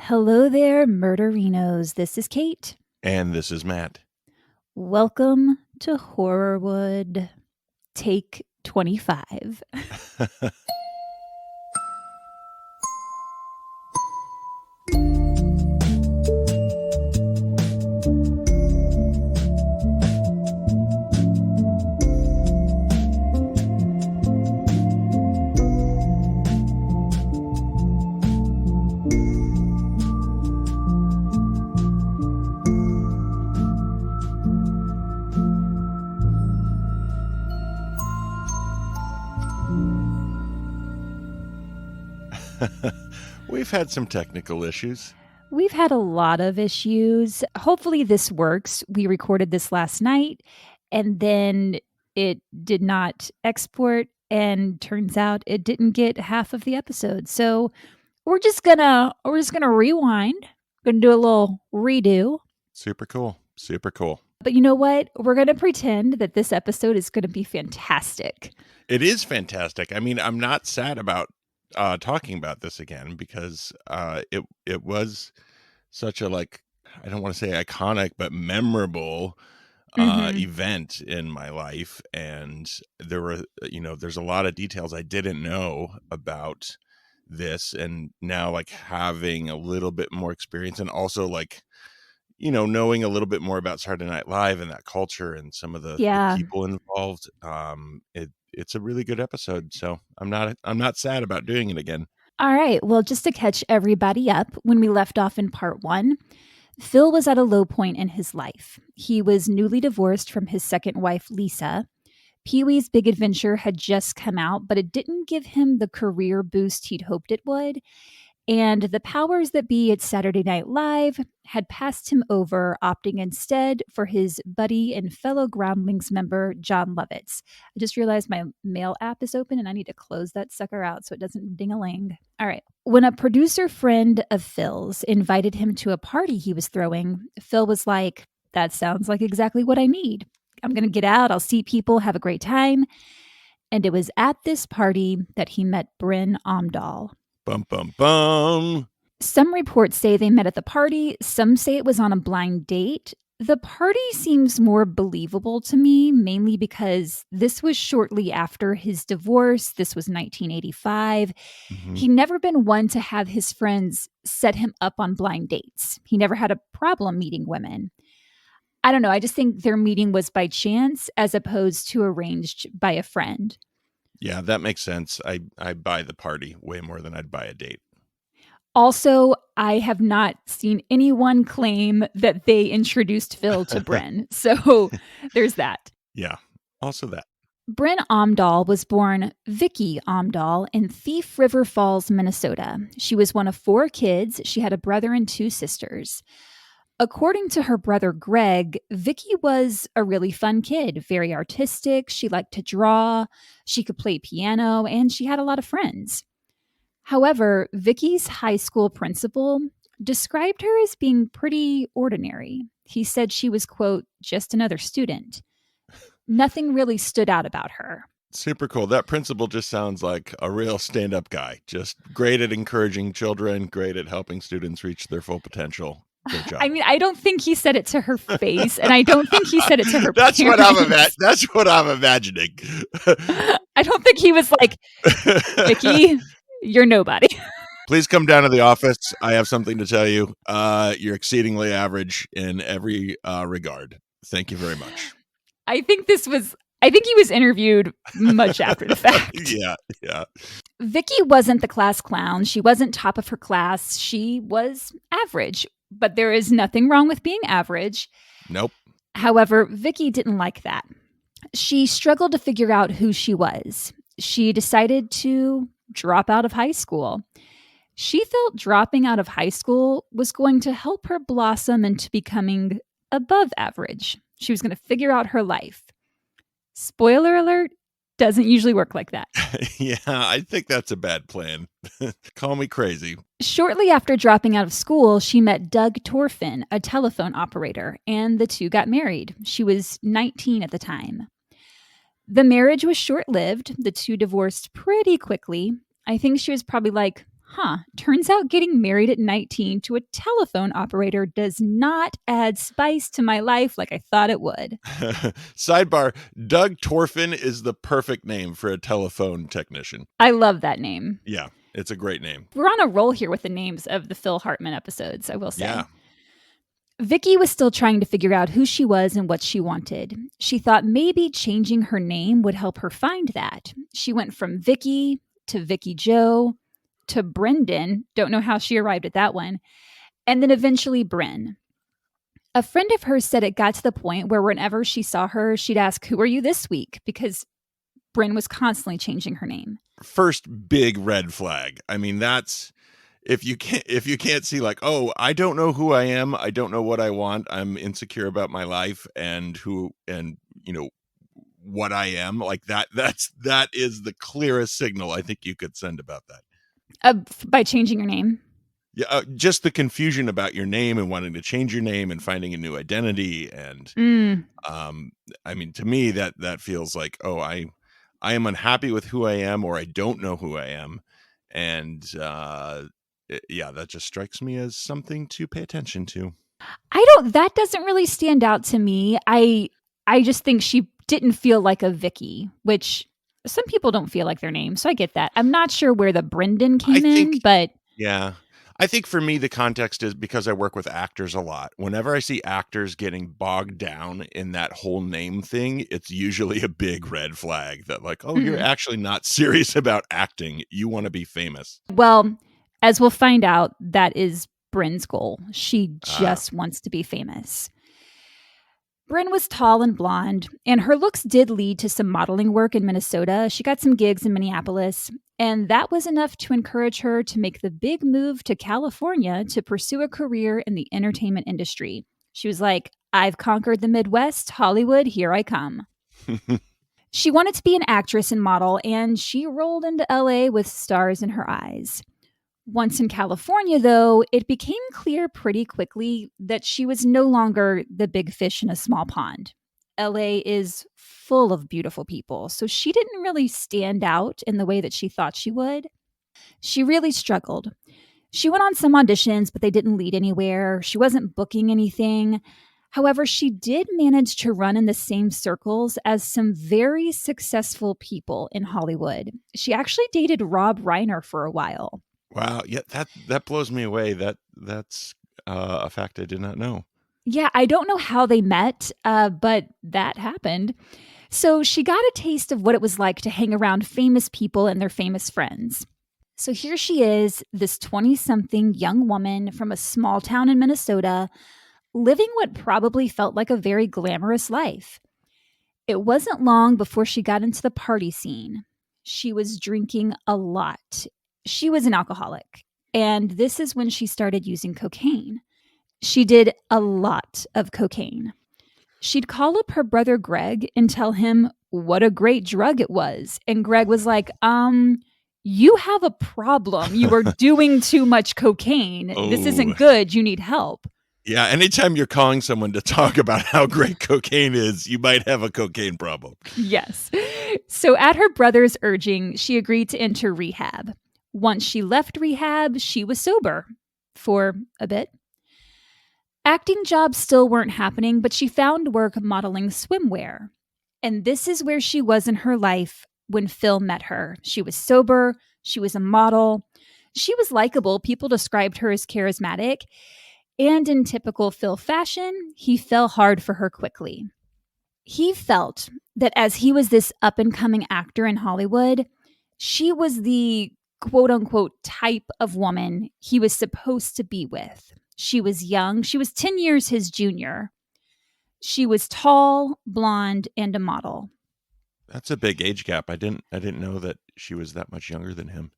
Hello there, murderinos. This is Kate. And this is Matt. Welcome to Horrorwood, take 25. We've had some technical issues. We've had a lot of issues. Hopefully this works. We recorded this last night and then it did not export, and turns out it didn't get half of the episode. So we're just gonna rewind. We're gonna do a little redo. Super cool. Super cool. But you know what? We're gonna pretend that this episode is gonna be fantastic. It is fantastic. I mean, I'm not sad about talking about this again because it was such a, like, I don't want to say iconic, but memorable event in my life. And there were, there's a lot of details I didn't know about this. And now, like, having a little bit more experience and also, like, knowing a little bit more about Saturday Night Live and that culture and some of the people involved, it's a really good episode. So I'm not sad about doing it again. All right. Well, just to catch everybody up, when we left off in part 1, Phil was at a low point in his life. He was newly divorced from his second wife, Lisa. Pee-wee's Big Adventure had just come out, but it didn't give him the career boost he'd hoped it would. And the powers that be at Saturday Night Live had passed him over, opting instead for his buddy and fellow Groundlings member, John Lovitz. I just realized my mail app is open and I need to close that sucker out so it doesn't ding-a-ling. All right. When a producer friend of Phil's invited him to a party he was throwing, Phil was like, that sounds like exactly what I need. I'm going to get out. I'll see people, have a great time. And it was at this party that he met Bryn Omdahl. Bum, bum, bum. Some reports say they met at the party. Some say it was on a blind date. The party seems more believable to me, mainly because this was shortly after his divorce. This was 1985. He'd never been one to have his friends set him up on blind dates. He never had a problem meeting women. I don't know. I just think their meeting was by chance as opposed to arranged by a friend. Yeah, that makes sense. I buy the party way more than I'd buy a date. Also, I have not seen anyone claim that they introduced Phil to Bryn. So there's that. Yeah, also that. Bryn Omdahl was born Vicky Omdahl in Thief River Falls, Minnesota. She was one of 4 kids. She had a brother and 2 sisters. According to her brother Greg, Vicky was a really fun kid, very artistic. She liked to draw, she could play piano, and she had a lot of friends. However, Vicky's high school principal described her as being pretty ordinary. He said she was, quote, just another student. Nothing really stood out about her. Super cool. That principal just sounds like a real stand-up guy. Just great at encouraging children, great at helping students reach their full potential. Good job. I mean, I don't think he said it to her face, and I don't think he said it to her That's parents. That's what I'm imagining. I don't think he was like, Vicky, you're nobody. Please come down to the office. I have something to tell you. You're exceedingly average in every regard. Thank you very much. I think he was interviewed much after the fact. Yeah. Vicky wasn't the class clown. She wasn't top of her class. She was average. But there is nothing wrong with being average. Nope. However, Vicky didn't like that. She struggled to figure out who she was. She decided to drop out of high school. She felt dropping out of high school was going to help her blossom into becoming above average. She was going to figure out her life. Spoiler alert, doesn't usually work like that. Yeah, I think that's a bad plan. Call me crazy. Shortly after dropping out of school, she met Doug Torfin, a telephone operator, and the two got married. She was 19 at the time. The marriage was short-lived. The two divorced pretty quickly. I think she was probably like, Turns out getting married at 19 to a telephone operator does not add spice to my life like I thought it would. Sidebar, Doug Torfin is the perfect name for a telephone technician. I love that name. Yeah, it's a great name. We're on a roll here with the names of the Phil Hartman episodes, I will say. Yeah. Vicky was still trying to figure out who she was and what she wanted. She thought maybe changing her name would help her find that. She went from Vicky to Vicky Joe to Brendan. Don't know how she arrived at that one. And then eventually Bryn. A friend of hers said it got to the point where whenever she saw her, she'd ask, "Who are you this week?" Because Bryn was constantly changing her name. First big red flag. I mean, that's if you can't see like, oh, I don't know who I am, I don't know what I want, I'm insecure about my life and what I am, like that is the clearest signal I think you could send about that. By changing your name? Yeah, just the confusion about your name and wanting to change your name and finding a new identity. And I mean, to me, that feels like, oh, I am unhappy with who I am, or I don't know who I am. And that just strikes me as something to pay attention to. That doesn't really stand out to me. I just think she didn't feel like a Vicky, which some people don't feel like their name. So I get that. I'm not sure where the Brendan came in, but yeah. I think for me, the context is because I work with actors a lot. Whenever I see actors getting bogged down in that whole name thing, it's usually a big red flag that like, oh, you're actually not serious about acting. You want to be famous. Well, as we'll find out, that is Bryn's goal. She just wants to be famous. Bryn was tall and blonde, and her looks did lead to some modeling work in Minnesota. She got some gigs in Minneapolis, and that was enough to encourage her to make the big move to California to pursue a career in the entertainment industry. She was like, I've conquered the Midwest, Hollywood, here I come. She wanted to be an actress and model, and she rolled into LA with stars in her eyes. Once in California, though, it became clear pretty quickly that she was no longer the big fish in a small pond. LA is full of beautiful people, so she didn't really stand out in the way that she thought she would. She really struggled. She went on some auditions, but they didn't lead anywhere. She wasn't booking anything. However, she did manage to run in the same circles as some very successful people in Hollywood. She actually dated Rob Reiner for a while. Wow. Yeah, that blows me away. That's a fact I did not know. Yeah, I don't know how they met, but that happened. So she got a taste of what it was like to hang around famous people and their famous friends. So here she is, this 20-something young woman from a small town in Minnesota, living what probably felt like a very glamorous life. It wasn't long before she got into the party scene. She was drinking a lot. She was an alcoholic, and this is when she started using cocaine. She did a lot of cocaine. She'd call up her brother Greg and tell him what a great drug it was. And Greg was like, you have a problem. You are doing too much cocaine. Oh. This isn't good. You need help. Yeah, anytime you're calling someone to talk about how great cocaine is, you might have a cocaine problem. Yes. So at her brother's urging, she agreed to enter rehab. Once she left rehab, she was sober for a bit. Acting jobs still weren't happening, but she found work modeling swimwear. And this is where she was in her life when Phil met her. She was sober. She was a model. She was likable. People described her as charismatic. And in typical Phil fashion, he fell hard for her quickly. He felt that as he was this up-and-coming actor in Hollywood, she was the quote-unquote type of woman he was supposed to be with. She was young. She was 10 years his junior. She was tall, blonde, and a model. That's a big age gap. I didn't know that she was that much younger than him.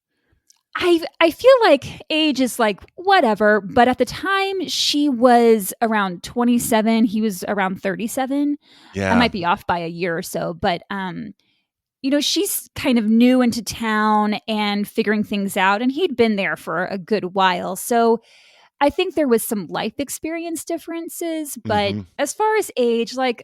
I feel like age is like whatever, but at the time she was around 27. He was around 37. Yeah. I might be off by a year or so, but she's kind of new into town and figuring things out, and he'd been there for a good while. So I think there was some life experience differences, but as far as age, like,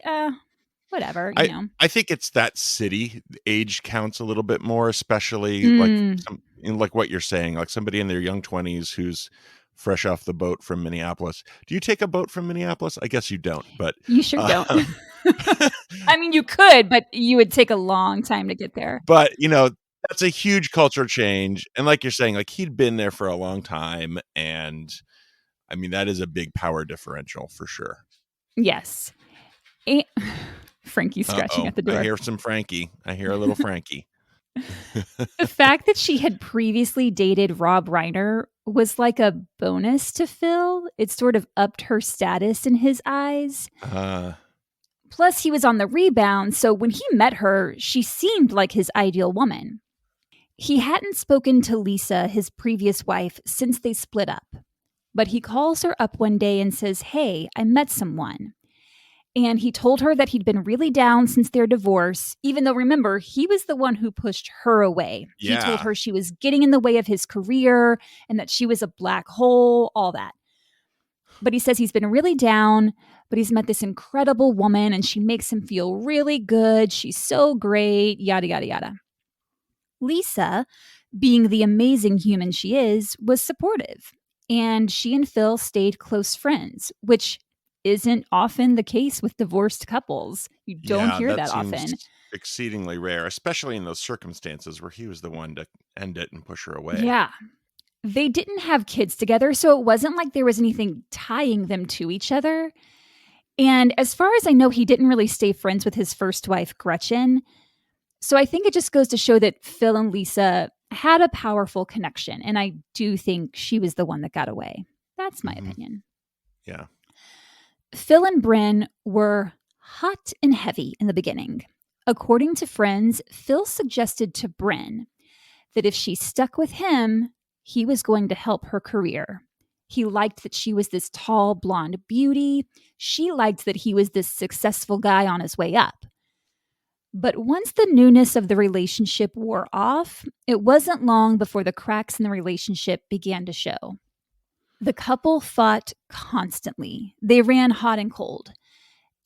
whatever, I think it's that city. Age counts a little bit more, especially like in like what you're saying, like somebody in their young 20s who's fresh off the boat from Minneapolis. Do you take a boat from Minneapolis? I guess you don't, but You sure don't. I mean, you could, but you would take a long time to get there. but that's a huge culture change. And like you're saying, like he'd been there for a long time. And I mean, that is a big power differential for sure. Yes. Frankie's scratching at the door. I hear some Frankie. I hear a little Frankie. The fact that she had previously dated Rob Reiner was like a bonus to Phil. It sort of upped her status in his eyes. Plus, he was on the rebound, so when he met her, she seemed like his ideal woman. He hadn't spoken to Lisa, his previous wife, since they split up. But he calls her up one day and says, "Hey, I met someone." And he told her that he'd been really down since their divorce, even though, remember, he was the one who pushed her away. Yeah. He told her she was getting in the way of his career and that she was a black hole, all that. But he says he's been really down, but he's met this incredible woman and she makes him feel really good. She's so great, yada, yada, yada. Lisa, being the amazing human she is, was supportive. And she and Phil stayed close friends, which isn't often the case with divorced couples. You don't hear that often. Exceedingly rare, especially in those circumstances where he was the one to end it and push her away. Yeah. They didn't have kids together, so it wasn't like there was anything tying them to each other. And as far as I know, he didn't really stay friends with his first wife, Gretchen. So I think it just goes to show that Phil and Lisa had a powerful connection. And I do think she was the one that got away. That's my opinion. Yeah. Phil and Bryn were hot and heavy in the beginning. According to friends, Phil suggested to Bryn that if she stuck with him, he was going to help her career. He liked that she was this tall, blonde beauty. She liked that he was this successful guy on his way up. But once the newness of the relationship wore off, it wasn't long before the cracks in the relationship began to show. The couple fought constantly. They ran hot and cold.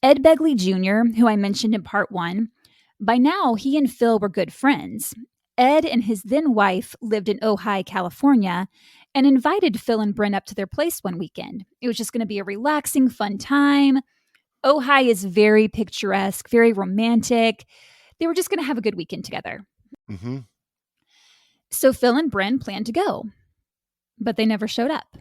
Ed Begley Jr., who I mentioned in part 1, by now he and Phil were good friends. Ed and his then wife lived in Ojai, California, and invited Phil and Bryn up to their place one weekend. It was just going to be a relaxing, fun time. Ojai is very picturesque, very romantic. They were just going to have a good weekend together. Mm-hmm. So Phil and Bryn planned to go, but they never showed up.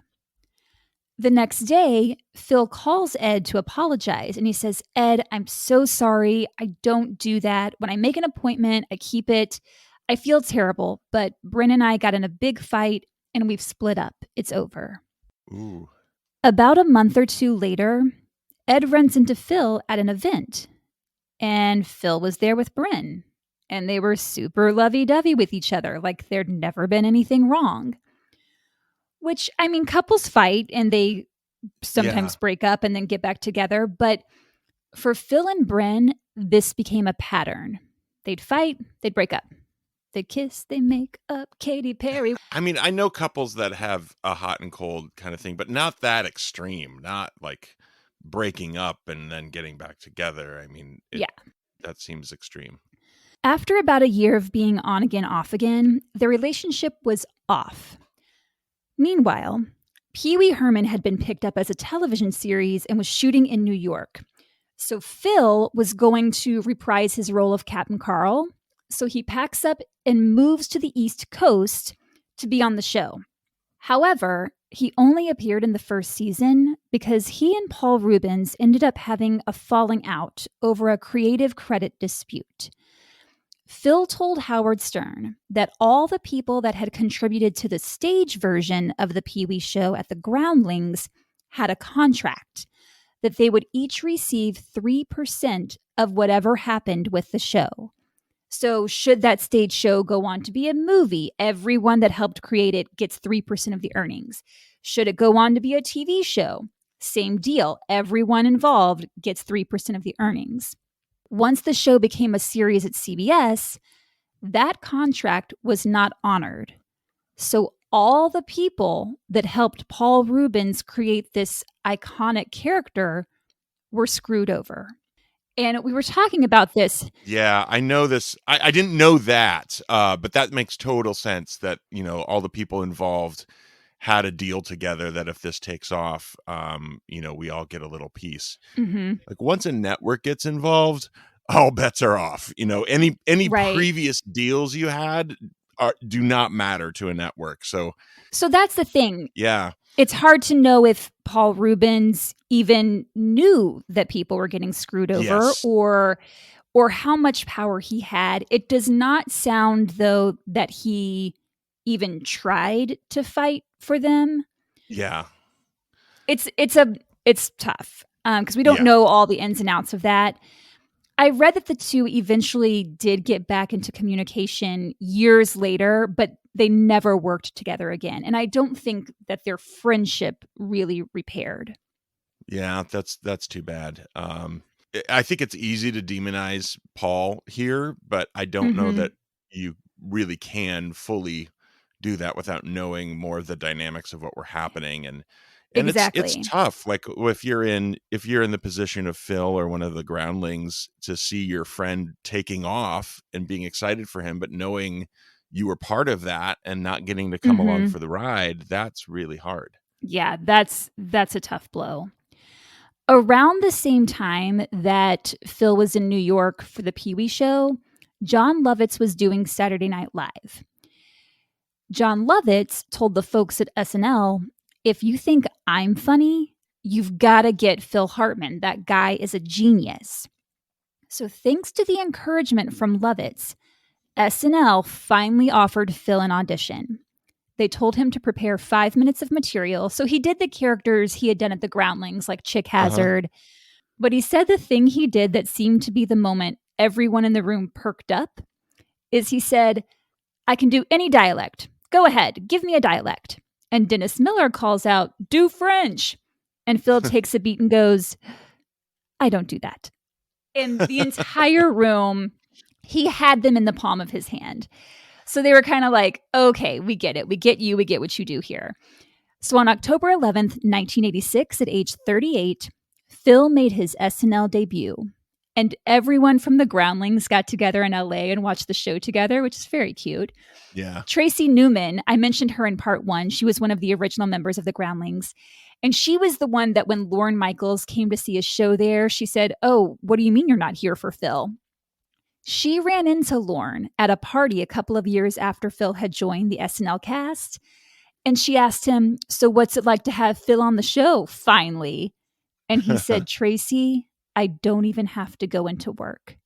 The next day, Phil calls Ed to apologize, and he says, "Ed, I'm so sorry. I don't do that. When I make an appointment, I keep it. I feel terrible, but Bryn and I got in a big fight, and we've split up. It's over." Ooh. About a month or two later, Ed runs into Phil at an event, and Phil was there with Bryn, and they were super lovey-dovey with each other, like there'd never been anything wrong. Which, I mean, couples fight and they sometimes break up and then get back together. But for Phil and Bryn, this became a pattern. They'd fight, they'd break up. They kiss, they make up. Katy Perry. I mean, I know couples that have a hot and cold kind of thing, but not that extreme. Not like breaking up and then getting back together. I mean, that seems extreme. After about a year of being on again, off again, the relationship was off. Meanwhile, Pee Wee Herman had been picked up as a television series and was shooting in New York. So Phil was going to reprise his role of Captain Carl. So he packs up and moves to the East Coast to be on the show. However, he only appeared in the first season because he and Paul Reubens ended up having a falling out over a creative credit dispute. Phil told Howard Stern that all the people that had contributed to the stage version of the Pee Wee show at the Groundlings had a contract that they would each receive 3% of whatever happened with the show. So should that stage show go on to be a movie, everyone that helped create it gets 3% of the earnings. Should it go on to be a TV show? Same deal. Everyone involved gets 3% of the earnings. Once the show became a series at CBS, that contract was not honored. So all the people that helped Paul Reubens create this iconic character were screwed over. And we were talking about this. Yeah, I know this. I didn't know that, but that makes total sense that, all the people involved had a deal together that if this takes off, we all get a little piece. Mhm. Like once a network gets involved, all bets are off. Any Right. previous deals you had do not matter to a network. So that's the thing. yeah, It's hard to know if Paul Rubens even knew that people were getting screwed over, yes, or how much power he had. It does not sound, though, that he even tried to fight for them. yeah, It's tough because we don't yeah, know all the ins and outs of that. I read that the two eventually did get back into communication years later, but they never worked together again. And I don't think that their friendship really repaired. yeah. That's too bad. I think it's easy to demonize Paul here, but I don't know Mm-hmm. that you really can fully do that without knowing more of the dynamics of what were happening. And it's Exactly. tough, like if you're in the position of Phil or one of the groundlings, to see your friend taking off and being excited for him, but knowing you were part of that and not getting to come along Mm-hmm. for the ride, that's really hard. Yeah, that's a tough blow. Around the same time that Phil was in New York for the Pee Wee show, John Lovitz was doing Saturday Night Live. John Lovitz told the folks at SNL, if you think I'm funny, you've got to get Phil Hartman. That guy is a genius. So, thanks to the encouragement from Lovitz, SNL finally offered Phil an audition. They told him to prepare 5 minutes of material. So, he did the characters he had done at the Groundlings, like Chick Uh-huh. Hazard. But he said the thing he did that seemed to be the moment everyone in the room perked up is he said, I can do any dialect. Go ahead, give me a dialect. And Dennis Miller calls out, do French. And Phil takes a beat and goes, I don't do that. And the entire room, he had them in the palm of his hand. So they were kind of like, okay, we get it. We get you. We get what you do here. So on October 11th, 1986, at age 38, Phil made his SNL debut. And everyone from the Groundlings got together in LA and watched the show together, which is very cute. Yeah. Tracy Newman, I mentioned her in part one. She was one of the original members of the Groundlings. And she was the one that when Lorne Michaels came to see a show there, she said, oh, what do you mean you're not here for Phil? She ran into Lorne at a party a couple of years after Phil had joined the SNL cast. And she asked him, so what's it like to have Phil on the show finally? And he said, Tracy, I don't even have to go into work.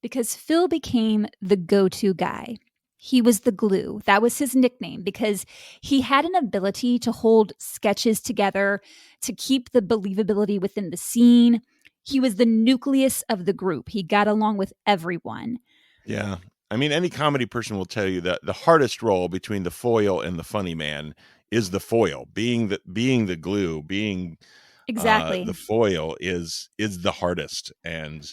Because Phil became the go to guy. He was the glue. That was his nickname because he had an ability to hold sketches together, to keep the believability within the scene. He was the nucleus of the group. He got along with everyone. Yeah. I mean, any comedy person will tell you that the hardest role between the foil and the funny man is the foil. Being the glue, being Exactly. the foil is the hardest. And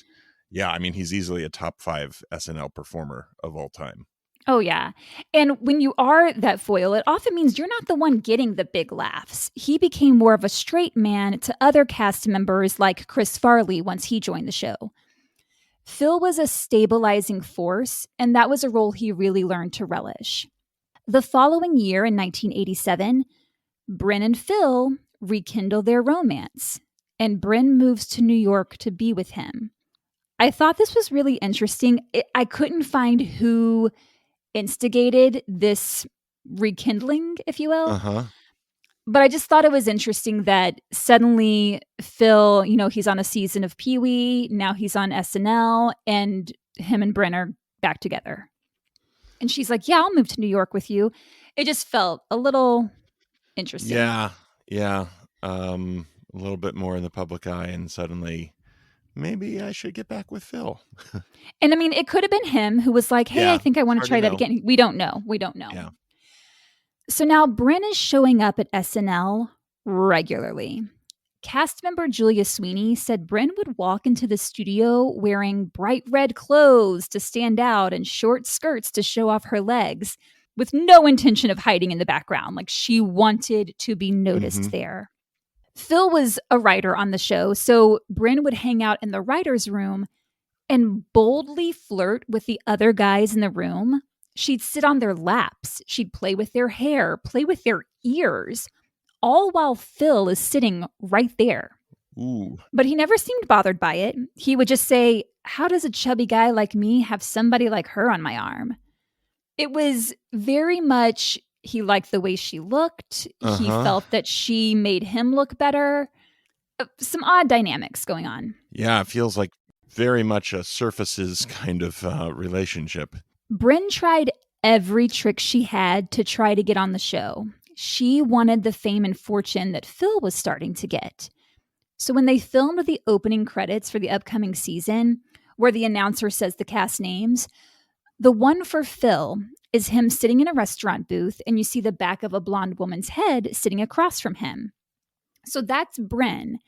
yeah, I mean, he's easily a top 5 SNL performer of all time. Oh, yeah. And when you are that foil, it often means you're not the one getting the big laughs. He became more of a straight man to other cast members like Chris Farley once he joined the show. Phil was a stabilizing force, and that was a role he really learned to relish. The following year, in 1987, Bryn and Phil rekindle their romance, and Bryn moves to New York to be with him. I thought this was really interesting. I couldn't find who instigated this rekindling, if you will. Uh-huh. But I just thought it was interesting that suddenly Phil, he's on a season of Pee Wee, now he's on SNL, and him and Bryn are back together. And she's like, yeah, I'll move to New York with you. It just felt a little interesting. Yeah. Yeah. A little bit more in the public eye, and suddenly maybe I should get back with Phil. And I mean, it could have been him who was like, hey, I Yeah. think I It's want to hard to try that know. again. We don't know. We don't know. Yeah. So now Bryn is showing up at SNL regularly. Cast member Julia Sweeney said Bryn would walk into the studio wearing bright red clothes to stand out and short skirts to show off her legs, with no intention of hiding in the background. Like she wanted to be noticed Mhm. there. Phil was a writer on the show, so Bryn would hang out in the writer's room and boldly flirt with the other guys in the room. She'd sit on their laps. She'd play with their hair, play with their ears, all while Phil is sitting right there. Ooh. But he never seemed bothered by it. He would just say, "How does a chubby guy like me have somebody like her on my arm?" It was very much he liked the way she looked. He felt that she made him look better. Some odd dynamics going on. Yeah, it feels like very much a surfaces kind of relationship. Bryn tried every trick she had to try to get on the show. She wanted the fame and fortune that Phil was starting to get. So when they filmed the opening credits for the upcoming season, where the announcer says the cast names, the one for Phil is him sitting in a restaurant booth, and you see the back of a blonde woman's head sitting across from him. So that's Bryn.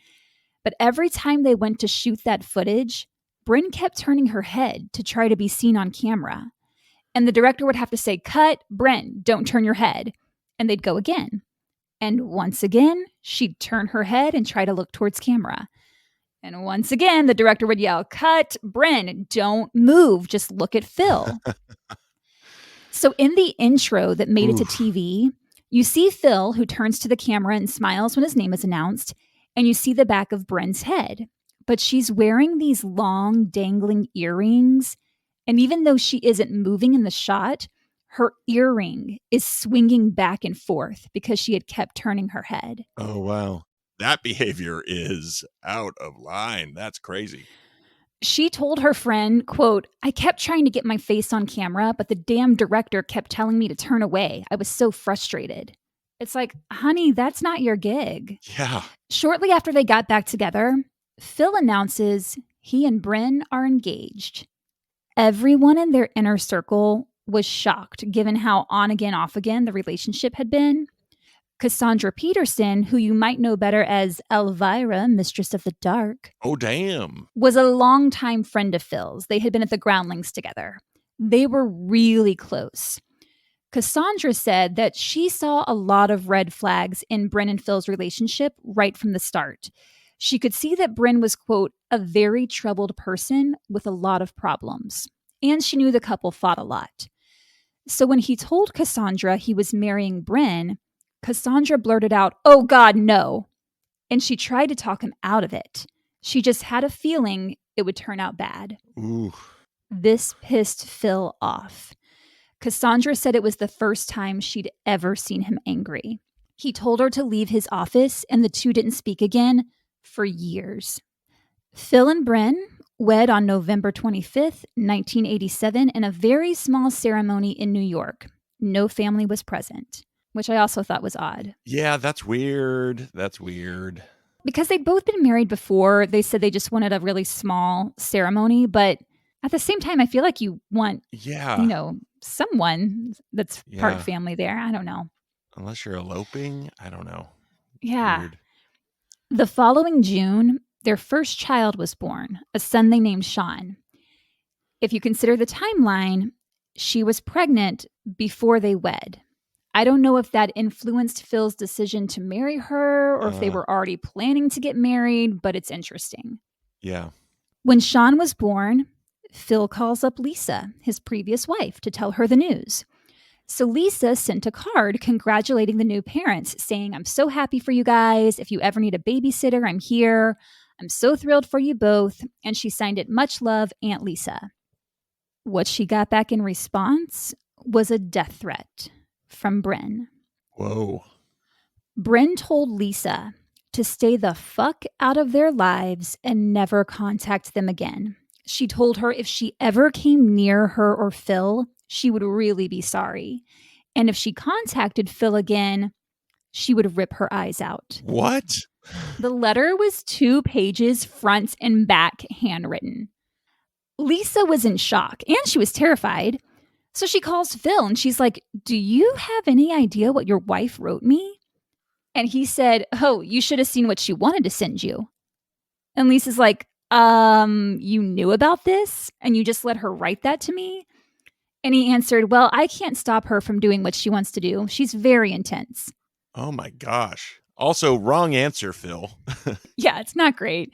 But every time they went to shoot that footage, Bryn kept turning her head to try to be seen on camera. And the director would have to say, "Cut, Bryn, don't turn your head." And they'd go again. And once again, she'd turn her head and try to look towards camera. And once again, the director would yell, "Cut, Bryn, don't move, just look at Phil." So in the intro that made it to TV, you see Phil, who turns to the camera and smiles when his name is announced, and you see the back of Bryn's head. But she's wearing these long, dangling earrings, and even though she isn't moving in the shot, her earring is swinging back and forth because she had kept turning her head. Oh, wow. That behavior is out of line. That's crazy. She told her friend, quote, "I kept trying to get my face on camera, but the damn director kept telling me to turn away. I was so frustrated." It's like, honey, that's not your gig. Yeah. Shortly after they got back together, Phil announces he and Bryn are engaged. Everyone in their inner circle was shocked, given how on again, off again the relationship had been. Cassandra Peterson, who you might know better as Elvira, Mistress of the Dark, Oh, damn. was a longtime friend of Phil's. They had been at the Groundlings together. They were really close. Cassandra said that she saw a lot of red flags in Bryn and Phil's relationship right from the start. She could see that Bryn was, quote, "a very troubled person with a lot of problems." And she knew the couple fought a lot. So when he told Cassandra he was marrying Bryn, Cassandra blurted out, "Oh God, no." And she tried to talk him out of it. She just had a feeling it would turn out bad. Ooh. This pissed Phil off. Cassandra said it was the first time she'd ever seen him angry. He told her to leave his office, and the two didn't speak again for years. Phil and Bryn wed on November 25th, 1987, in a very small ceremony in New York. No family was present, which I also thought was odd. Yeah, that's weird. That's weird. Because they'd both been married before, they said they just wanted a really small ceremony, but at the same time, I feel like you want, someone that's part family there. I don't know. Unless you're eloping, I don't know. Yeah. Weird. The following June, their first child was born, a son they named Sean. If you consider the timeline, she was pregnant before they wed. I don't know if that influenced Phil's decision to marry her or if they were already planning to get married, but it's interesting. Yeah. When Sean was born, Phil calls up Lisa, his previous wife, to tell her the news. So Lisa sent a card congratulating the new parents, saying, "I'm so happy for you guys. If you ever need a babysitter, I'm here. I'm so thrilled for you both." And she signed it, "Much love, Aunt Lisa." What she got back in response was a death threat from Bryn. Whoa. Bryn told Lisa to stay the fuck out of their lives and never contact them again. She told her if she ever came near her or Phil, she would really be sorry. And if she contacted Phil again, she would rip her eyes out. What? The letter was 2 pages, front and back, handwritten. Lisa was in shock and she was terrified. So she calls Phil and she's like, "Do you have any idea what your wife wrote me?" And he said, "Oh, you should have seen what she wanted to send you." And Lisa's like, "You knew about this and you just let her write that to me?" And he answered, "Well, I can't stop her from doing what she wants to do. She's very intense." Oh my gosh. Also, wrong answer, Phil. Yeah, it's not great.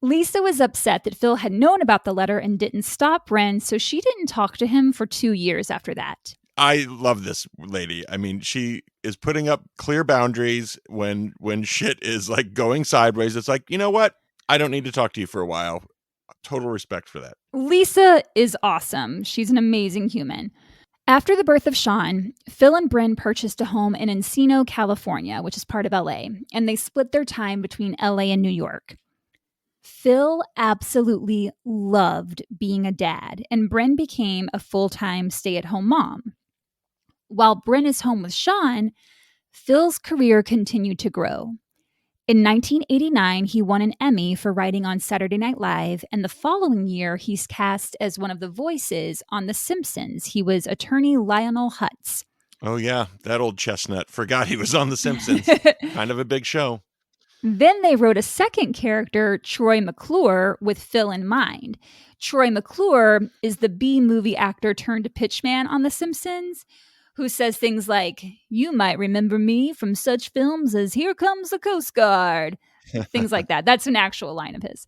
Lisa was upset that Phil had known about the letter and didn't stop Bren, so she didn't talk to him for 2 years after that. I love this lady. I mean, she is putting up clear boundaries when shit is like going sideways. It's like, you know what? I don't need to talk to you for a while. Total respect for that. Lisa is awesome. She's an amazing human. After the birth of Sean, Phil and Bryn purchased a home in Encino, California, which is part of LA, and they split their time between LA and New York. Phil absolutely loved being a dad, and Bryn became a full-time stay-at-home mom. While Bryn is home with Sean, Phil's career continued to grow. In 1989, he won an Emmy for writing on Saturday Night Live, and the following year, he's cast as one of the voices on The Simpsons. He was attorney Lionel Hutz. Oh, yeah, that old chestnut. Forgot he was on The Simpsons. Kind of a big show. Then they wrote a second character, Troy McClure, with Phil in mind. Troy McClure is the B-movie actor turned pitchman on The Simpsons, who says things like, "You might remember me from such films as Here Comes the Coast Guard." Things like that. That's an actual line of his.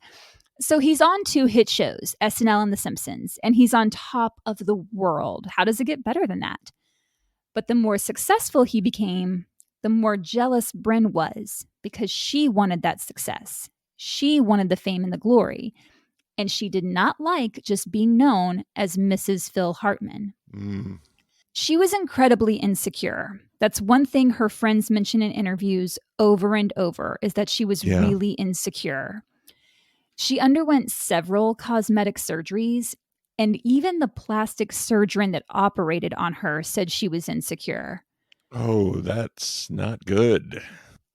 So he's on 2 hit shows, SNL and The Simpsons, and he's on top of the world. How does it get better than that? But the more successful he became, the more jealous Bryn was, because she wanted that success. She wanted the fame and the glory. And she did not like just being known as Mrs. Phil Hartman. Mm. She was incredibly insecure. That's one thing her friends mention in interviews over and over, is that she was really insecure. She underwent several cosmetic surgeries, and even the plastic surgeon that operated on her said she was insecure. Oh, that's not good.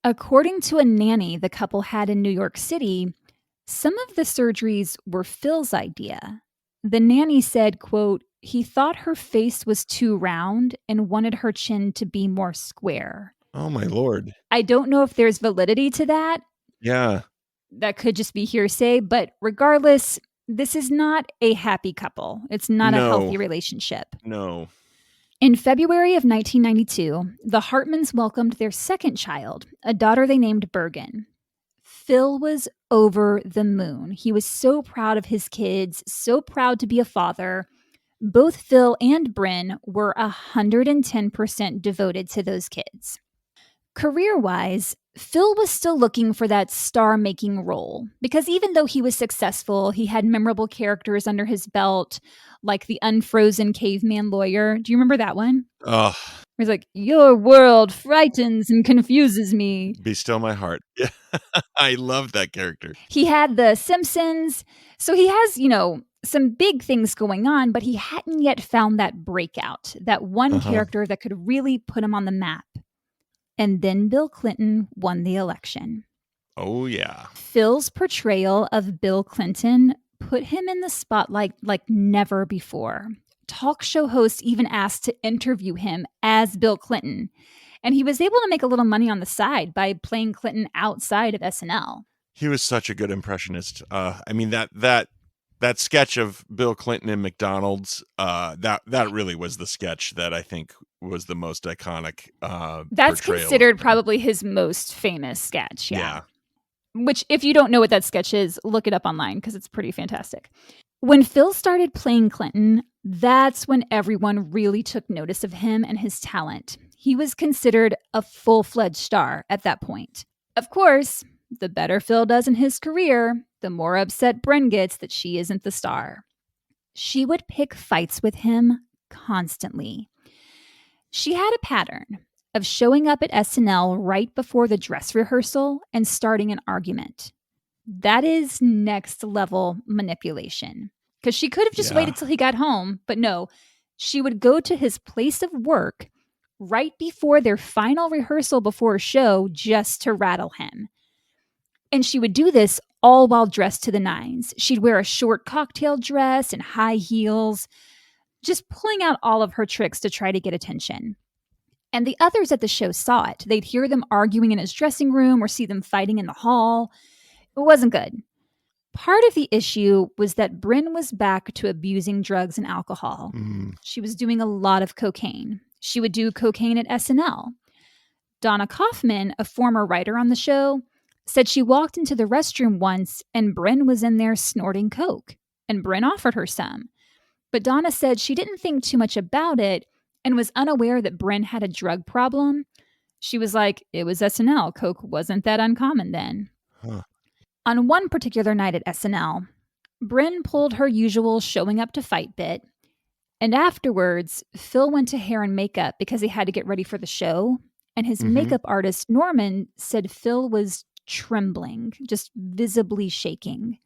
According to a nanny the couple had in New York City, some of the surgeries were Phil's idea. The nanny said, quote, he thought her face was too round and wanted her chin to be more square. Oh, my Lord. I don't know if there's validity to that. Yeah. That could just be hearsay, but regardless, this is not a happy couple. It's not a healthy relationship. No. In February of 1992, the Hartmans welcomed their second child, a daughter they named Bergen. Phil was over the moon. He was so proud of his kids, so proud to be a father. Both Phil and Bryn were 110% devoted to those kids. Career-wise, Phil was still looking for that star-making role, because even though he was successful, he had memorable characters under his belt, like the unfrozen caveman lawyer. Do you remember that one? Oh. He's like, your world frightens and confuses me. Be still my heart. Yeah. I love that character. He had the Simpsons. So he has, some big things going on, but he hadn't yet found that breakout, that one character that could really put him on the map. And then Bill Clinton won the election. Oh, yeah. Phil's portrayal of Bill Clinton put him in the spotlight like never before. Talk show hosts even asked to interview him as Bill Clinton. And he was able to make a little money on the side by playing Clinton outside of SNL. He was such a good impressionist. I mean, that sketch of Bill Clinton in McDonald's, that really was the sketch that I think was the most iconic. That's considered probably his most famous sketch. Yeah. Which, if you don't know what that sketch is, look it up online because it's pretty fantastic. When Phil started playing Clinton, that's when everyone really took notice of him and his talent. He was considered a full-fledged star at that point. Of course, the better Phil does in his career, the more upset Bryn gets that she isn't the star. She would pick fights with him constantly. She had a pattern of showing up at SNL right before the dress rehearsal and starting an argument. That is next level manipulation. Because she could have just waited till he got home, but no, she would go to his place of work right before their final rehearsal before a show just to rattle him. And she would do this all while dressed to the nines. She'd wear a short cocktail dress and high heels, just pulling out all of her tricks to try to get attention. And the others at the show saw it. They'd hear them arguing in his dressing room or see them fighting in the hall. It wasn't good. Part of the issue was that Bryn was back to abusing drugs and alcohol. She was doing a lot of cocaine. She would do cocaine at SNL. Donna Kaufman, a former writer on the show, said she walked into the restroom once and Bryn was in there snorting coke, and Bryn offered her some. But Donna said she didn't think too much about it and was unaware that Bryn had a drug problem. She was like, it was SNL. Coke wasn't that uncommon then. Huh. On one particular night at SNL, Bryn pulled her usual showing up to fight bit. And afterwards, Phil went to hair and makeup because he had to get ready for the show. And his makeup artist, Norman, said Phil was trembling, just visibly shaking.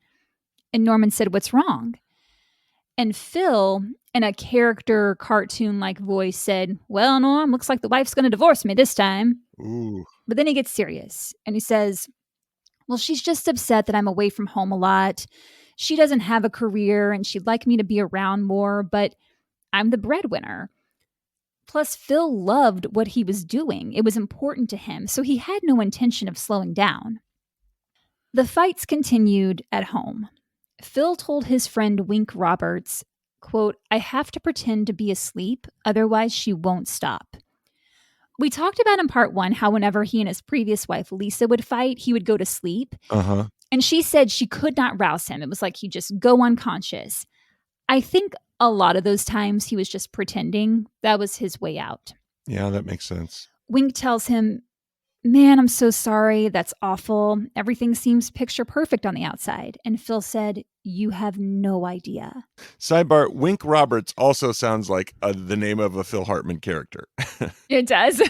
And Norman said, "What's wrong?" And Phil, in a character cartoon-like voice, said, "Well, Norm, looks like the wife's going to divorce me this time." Ooh. But then he gets serious and he says, "Well, she's just upset that I'm away from home a lot. She doesn't have a career and she'd like me to be around more, but I'm the breadwinner." Plus, Phil loved what he was doing. It was important to him, so he had no intention of slowing down. The fights continued at home. Phil told his friend Wink Roberts, quote, "I have to pretend to be asleep, otherwise she won't stop." We talked about in part 1 how whenever he and his previous wife Lisa would fight, he would go to sleep. And she said she could not rouse him. It was like he'd just go unconscious. I think a lot of those times he was just pretending. That was his way out. Yeah, that makes sense. Wink tells him, "Man, I'm so sorry. That's awful. Everything seems picture perfect on the outside." And Phil said, "You have no idea." Sidebar, Wink Roberts also sounds like the name of a Phil Hartman character. It does.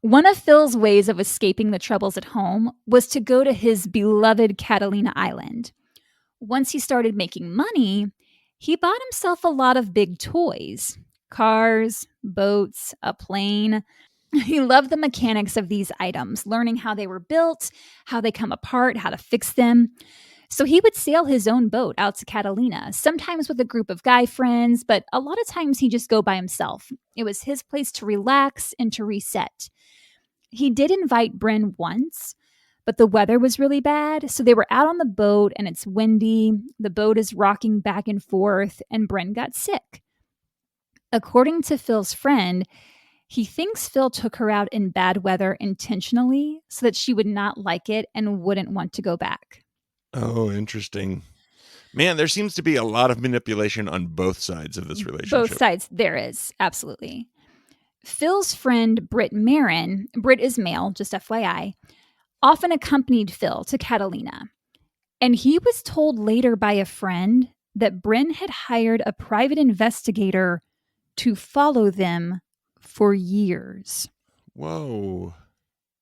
One of Phil's ways of escaping the troubles at home was to go to his beloved Catalina Island. Once he started making money, he bought himself a lot of big toys. Cars, boats, a plane. He loved the mechanics of these items, learning how they were built, how they come apart, how to fix them. So he would sail his own boat out to Catalina, sometimes with a group of guy friends, but a lot of times he'd just go by himself. It was his place to relax and to reset. He did invite Bryn once, but the weather was really bad, so they were out on the boat and it's windy. The boat is rocking back and forth, and Bryn got sick. According to Phil's friend, he thinks Phil took her out in bad weather intentionally so that she would not like it and wouldn't want to go back. Oh, interesting. Man, there seems to be a lot of manipulation on both sides of this relationship. Both sides, there is, absolutely. Phil's friend, Britt Marin, Britt is male, just FYI, often accompanied Phil to Catalina. And he was told later by a friend that Bryn had hired a private investigator to follow them for years. Whoa.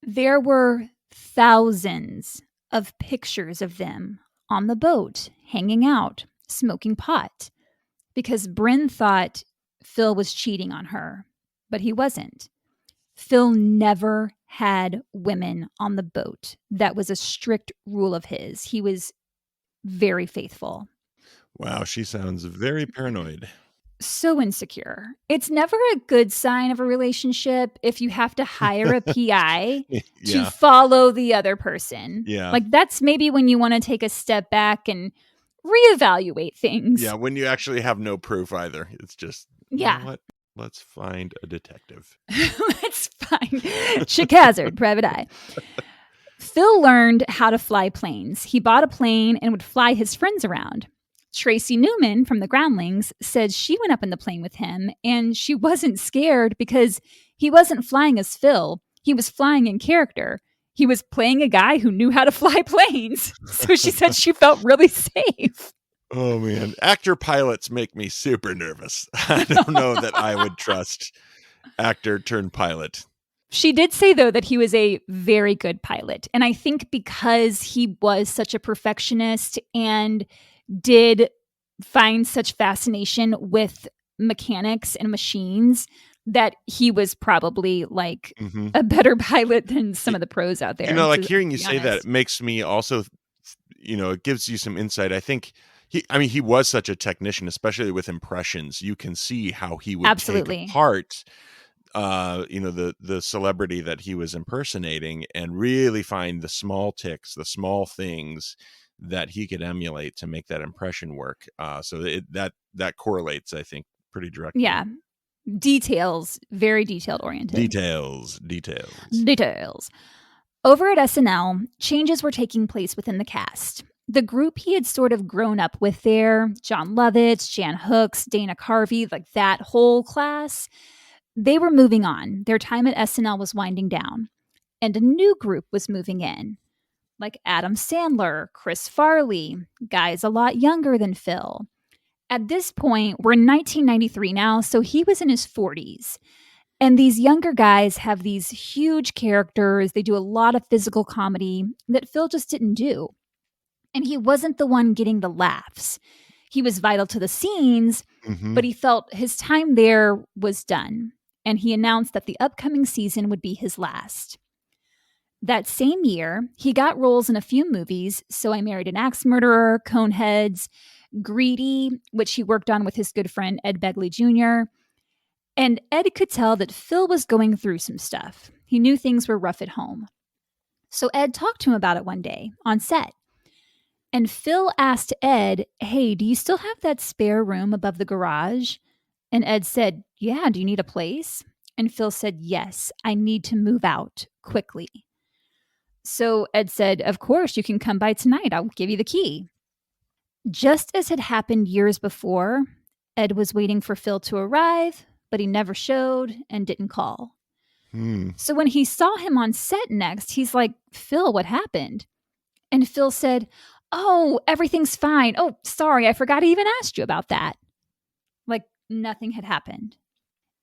There were thousands of pictures of them on the boat, hanging out, smoking pot, because Bryn thought Phil was cheating on her, but he wasn't. Phil never had women on the boat. That was a strict rule of his. He was very faithful. Wow, she sounds very paranoid. So insecure. It's never a good sign of a relationship if you have to hire a PI to follow the other person. Yeah. Like that's maybe when you want to take a step back and reevaluate things. Yeah, when you actually have no proof either. It's just, you know what? Let's find a detective. Let's find Chick Hazard, private eye. Phil learned how to fly planes. He bought a plane and would fly his friends around. Tracy Newman from the Groundlings said she went up in the plane with him and she wasn't scared because he wasn't flying as Phil. He was flying in character. He was playing a guy who knew how to fly planes. So she said she felt really safe. Oh, man. Actor pilots make me super nervous. I don't know that I would trust actor turned pilot. She did say, though, that he was a very good pilot. And I think because he was such a perfectionist and did find such fascination with mechanics and machines, that he was probably like a better pilot than some of the pros out there. You know, like hearing you say that, it makes me also, you know, it gives you some insight. I think he was such a technician, especially with impressions. You can see how he would take apart, you know, the celebrity that he was impersonating and really find the small ticks, the small things that he could emulate to make that impression work. So that correlates, I think, pretty directly. Yeah. Details, very detailed oriented. Details. Over at SNL, changes were taking place within the cast. The group he had sort of grown up with there, John Lovitz, Jan Hooks, Dana Carvey, like that whole class, they were moving on. Their time at SNL was winding down. And a new group was moving in, like Adam Sandler, Chris Farley, guys a lot younger than Phil. At this point, we're in 1993 now, so he was in his 40s. And these younger guys have these huge characters. They do a lot of physical comedy that Phil just didn't do. And he wasn't the one getting the laughs. He was vital to the scenes, but he felt his time there was done. And he announced that the upcoming season would be his last. That same year, he got roles in a few movies, So I Married an Axe Murderer, Coneheads, Greedy, which he worked on with his good friend Ed Begley Jr., and Ed could tell that Phil was going through some stuff. He knew things were rough at home. So Ed talked to him about it one day on set. And Phil asked Ed, hey, do you still have that spare room above the garage? And Ed said, yeah, do you need a place? And Phil said, yes, I need to move out quickly. So Ed said, of course, you can come by tonight. I'll give you the key. Just as had happened years before, Ed was waiting for Phil to arrive, but he never showed and didn't call. So when he saw him on set next, he's like, Phil, what happened? And Phil said, oh, everything's fine. Oh, sorry, I forgot I even asked you about that. Like nothing had happened.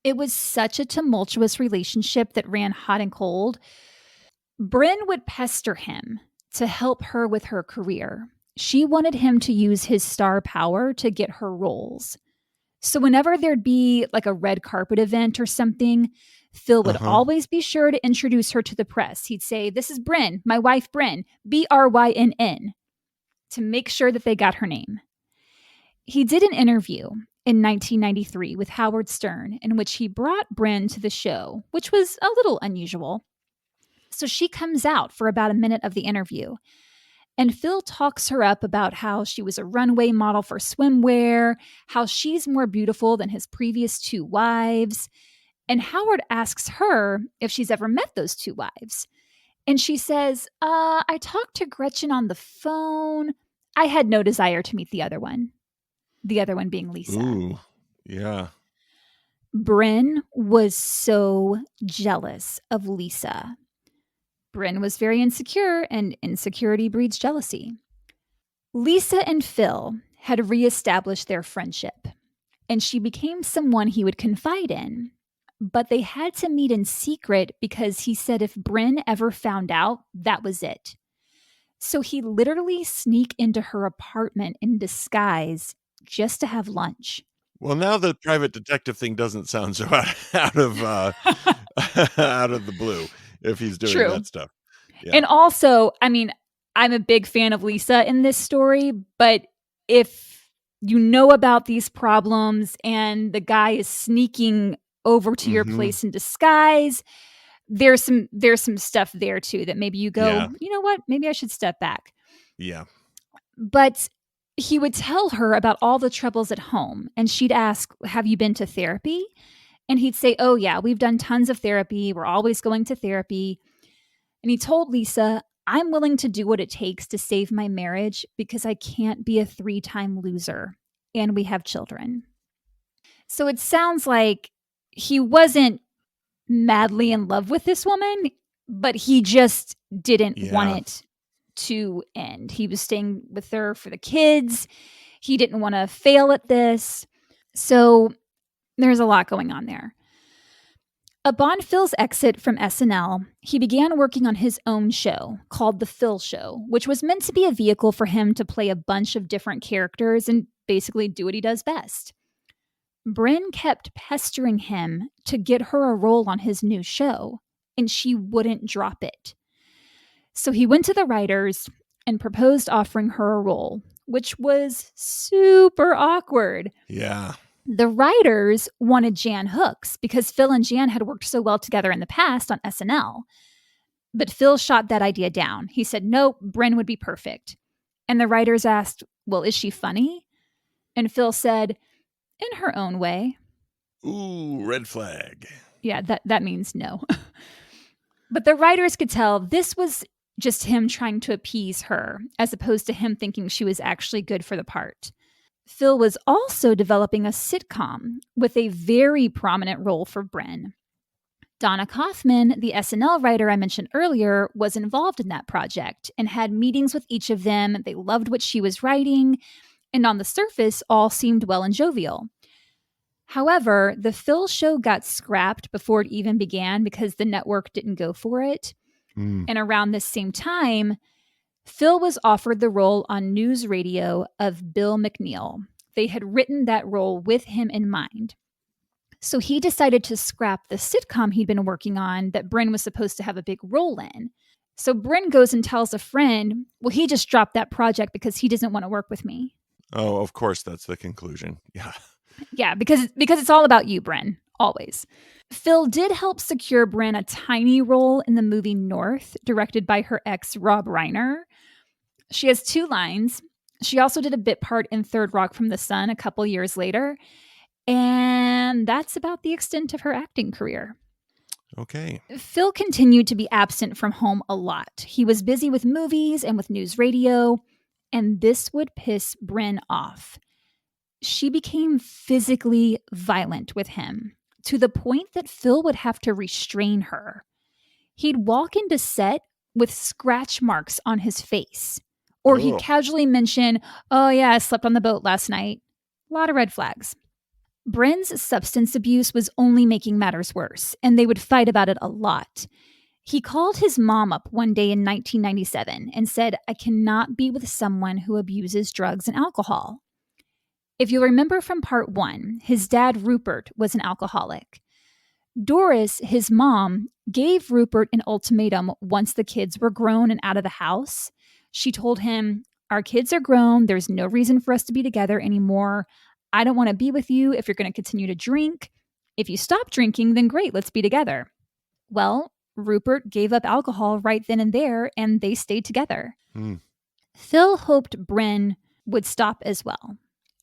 It was such a tumultuous relationship that ran hot and cold. Bryn would pester him to help her with her career. She wanted him to use his star power to get her roles. So whenever there'd be like a red carpet event or something, Phil would always be sure to introduce her to the press. He'd say, this is Bryn, my wife Bryn, Brynn, to make sure that they got her name. He did an interview in 1993 with Howard Stern in which he brought Bryn to the show, which was a little unusual. So she comes out for about a minute of the interview. And Phil talks her up about how she was a runway model for swimwear, how she's more beautiful than his previous two wives. And Howard asks her if she's ever met those two wives. And she says, I talked to Gretchen on the phone. I had no desire to meet the other one being Lisa. Ooh, yeah. Bryn was so jealous of Lisa. Bryn was very insecure, and insecurity breeds jealousy. Lisa and Phil had reestablished their friendship, and she became someone he would confide in. But they had to meet in secret because he said if Bryn ever found out, that was it. So he literally sneaked into her apartment in disguise just to have lunch. Well, now the private detective thing doesn't sound so out of out of the blue if he's doing that stuff. Yeah. And also, I mean, I'm a big fan of Lisa in this story, but if you know about these problems and the guy is sneaking over to your place in disguise, there's some stuff there too that maybe you go, you know what, maybe I should step back. Yeah. But he would tell her about all the troubles at home, and she'd ask, have you been to therapy? And he'd say, oh yeah, we've done tons of therapy. We're always going to therapy. And he told Lisa, I'm willing to do what it takes to save my marriage because I can't be a 3-time loser. And we have children. So it sounds like he wasn't madly in love with this woman, but he just didn't want it to end. He was staying with her for the kids. He didn't want to fail at this. So there's a lot going on there. Upon Phil's exit from SNL, he began working on his own show called The Phil Show, which was meant to be a vehicle for him to play a bunch of different characters and basically do what he does best. Bryn kept pestering him to get her a role on his new show, and she wouldn't drop it. So he went to the writers and proposed offering her a role, which was super awkward. Yeah. The writers wanted Jan Hooks because Phil and Jan had worked so well together in the past on SNL. But Phil shot that idea down. He said, nope, Bryn would be perfect. And the writers asked, well, is she funny? And Phil said, in her own way. Ooh, red flag. Yeah, that means no. But the writers could tell this was just him trying to appease her, as opposed to him thinking she was actually good for the part. Phil was also developing a sitcom with a very prominent role for Bryn. Donna Kaufman, the SNL writer I mentioned earlier, was involved in that project and had meetings with each of them. They loved what she was writing, and on the surface, all seemed well and jovial. However, the Phil show got scrapped before it even began because the network didn't go for it. And around this same time, Phil was offered the role on news radio of Bill McNeil. They had written that role with him in mind. So he decided to scrap the sitcom he'd been working on that Bryn was supposed to have a big role in. So Bryn goes and tells a friend, well, he just dropped that project because he doesn't want to work with me. Oh, of course, that's the conclusion. Yeah. Yeah, because it's all about you, Bryn, always. Phil did help secure Bryn a tiny role in the movie North, directed by her ex, Rob Reiner. She has 2 lines. She also did a bit part in Third Rock from the Sun a couple years later. And that's about the extent of her acting career. Okay. Phil continued to be absent from home a lot. He was busy with movies and with news radio, and this would piss Bryn off. She became physically violent with him, to the point that Phil would have to restrain her. He'd walk into set with scratch marks on his face, or he'd casually mention, oh yeah, I slept on the boat last night. A lot of red flags. Bryn's substance abuse was only making matters worse, and they would fight about it a lot. He called his mom up one day in 1997 and said, I cannot be with someone who abuses drugs and alcohol. If you remember from part 1, his dad, Rupert, was an alcoholic. Doris, his mom, gave Rupert an ultimatum once the kids were grown and out of the house. She told him, our kids are grown. There's no reason for us to be together anymore. I don't want to be with you if you're going to continue to drink. If you stop drinking, then great, let's be together. Well, Rupert gave up alcohol right then and there, and they stayed together. Phil hoped Bryn would stop as well.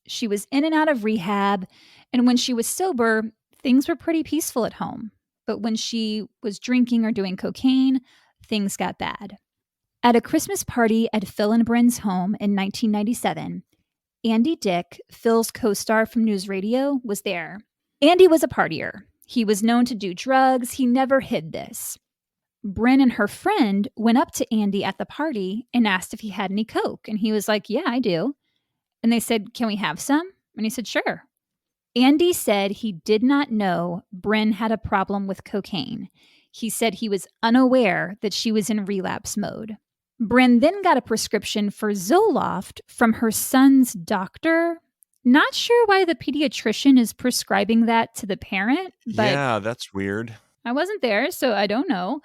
She was in and out of rehab, and when she was sober, things were pretty peaceful at home. But when she was drinking or doing cocaine, things got bad. At a Christmas party at Phil and Bryn's home in 1997, Andy Dick, Phil's co-star from News Radio, was there. Andy was a partier. He was known to do drugs. He never hid this. Bryn and her friend went up to Andy at the party and asked if he had any coke. And he was like, yeah, I do. And they said, can we have some? And he said, sure. Andy said he did not know Bryn had a problem with cocaine. He said he was unaware that she was in relapse mode. Bryn then got a prescription for Zoloft from her son's doctor. Not sure why the pediatrician is prescribing that to the parent. But yeah, that's weird. I wasn't there, so I don't know.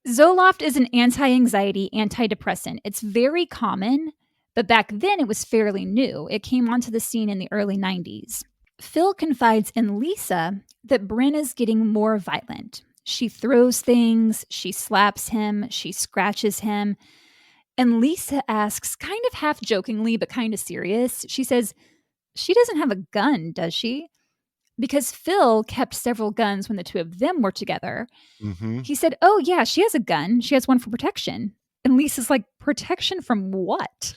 Zoloft is an anti-anxiety antidepressant. It's very common, but back then it was fairly new. It came onto the scene in the early 90s. Phil confides in Lisa that Bryn is getting more violent. She throws things, she slaps him, she scratches him. And Lisa asks, kind of half jokingly, but kind of serious, she says, she doesn't have a gun, does she? Because Phil kept several guns when the two of them were together. He said, oh yeah, she has a gun. She has one for protection. And Lisa's like, protection from what?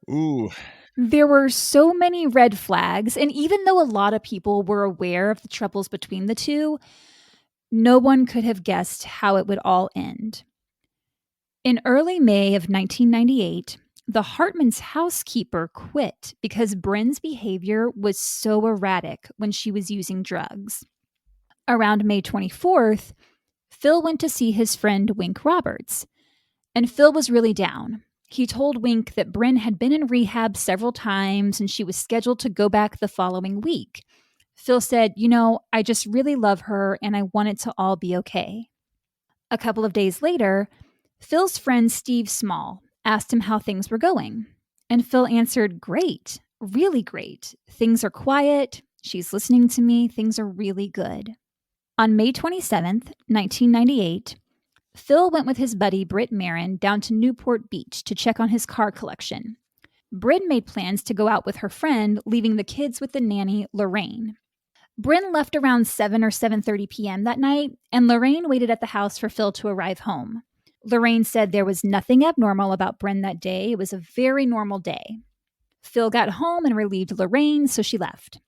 Ooh. There were so many red flags. And even though a lot of people were aware of the troubles between the two, no one could have guessed how it would all end. In early May of 1998, the Hartman's housekeeper quit because Bryn's behavior was so erratic when she was using drugs. Around May 24th, Phil went to see his friend Wink Roberts, and Phil was really down. He told Wink that Bryn had been in rehab several times and she was scheduled to go back the following week. Phil said, I just really love her and I want it to all be okay. A couple of days later, Phil's friend Steve Small asked him how things were going. And Phil answered, great, really great. Things are quiet. She's listening to me. Things are really good. On May 27th, 1998, Phil went with his buddy Britt Marin down to Newport Beach to check on his car collection. Britt made plans to go out with her friend, leaving the kids with the nanny, Lorraine. Bryn left around 7 or 7:30 p.m. that night, and Lorraine waited at the house for Phil to arrive home. Lorraine said there was nothing abnormal about Bryn that day. It was a very normal day. Phil got home and relieved Lorraine, so she left.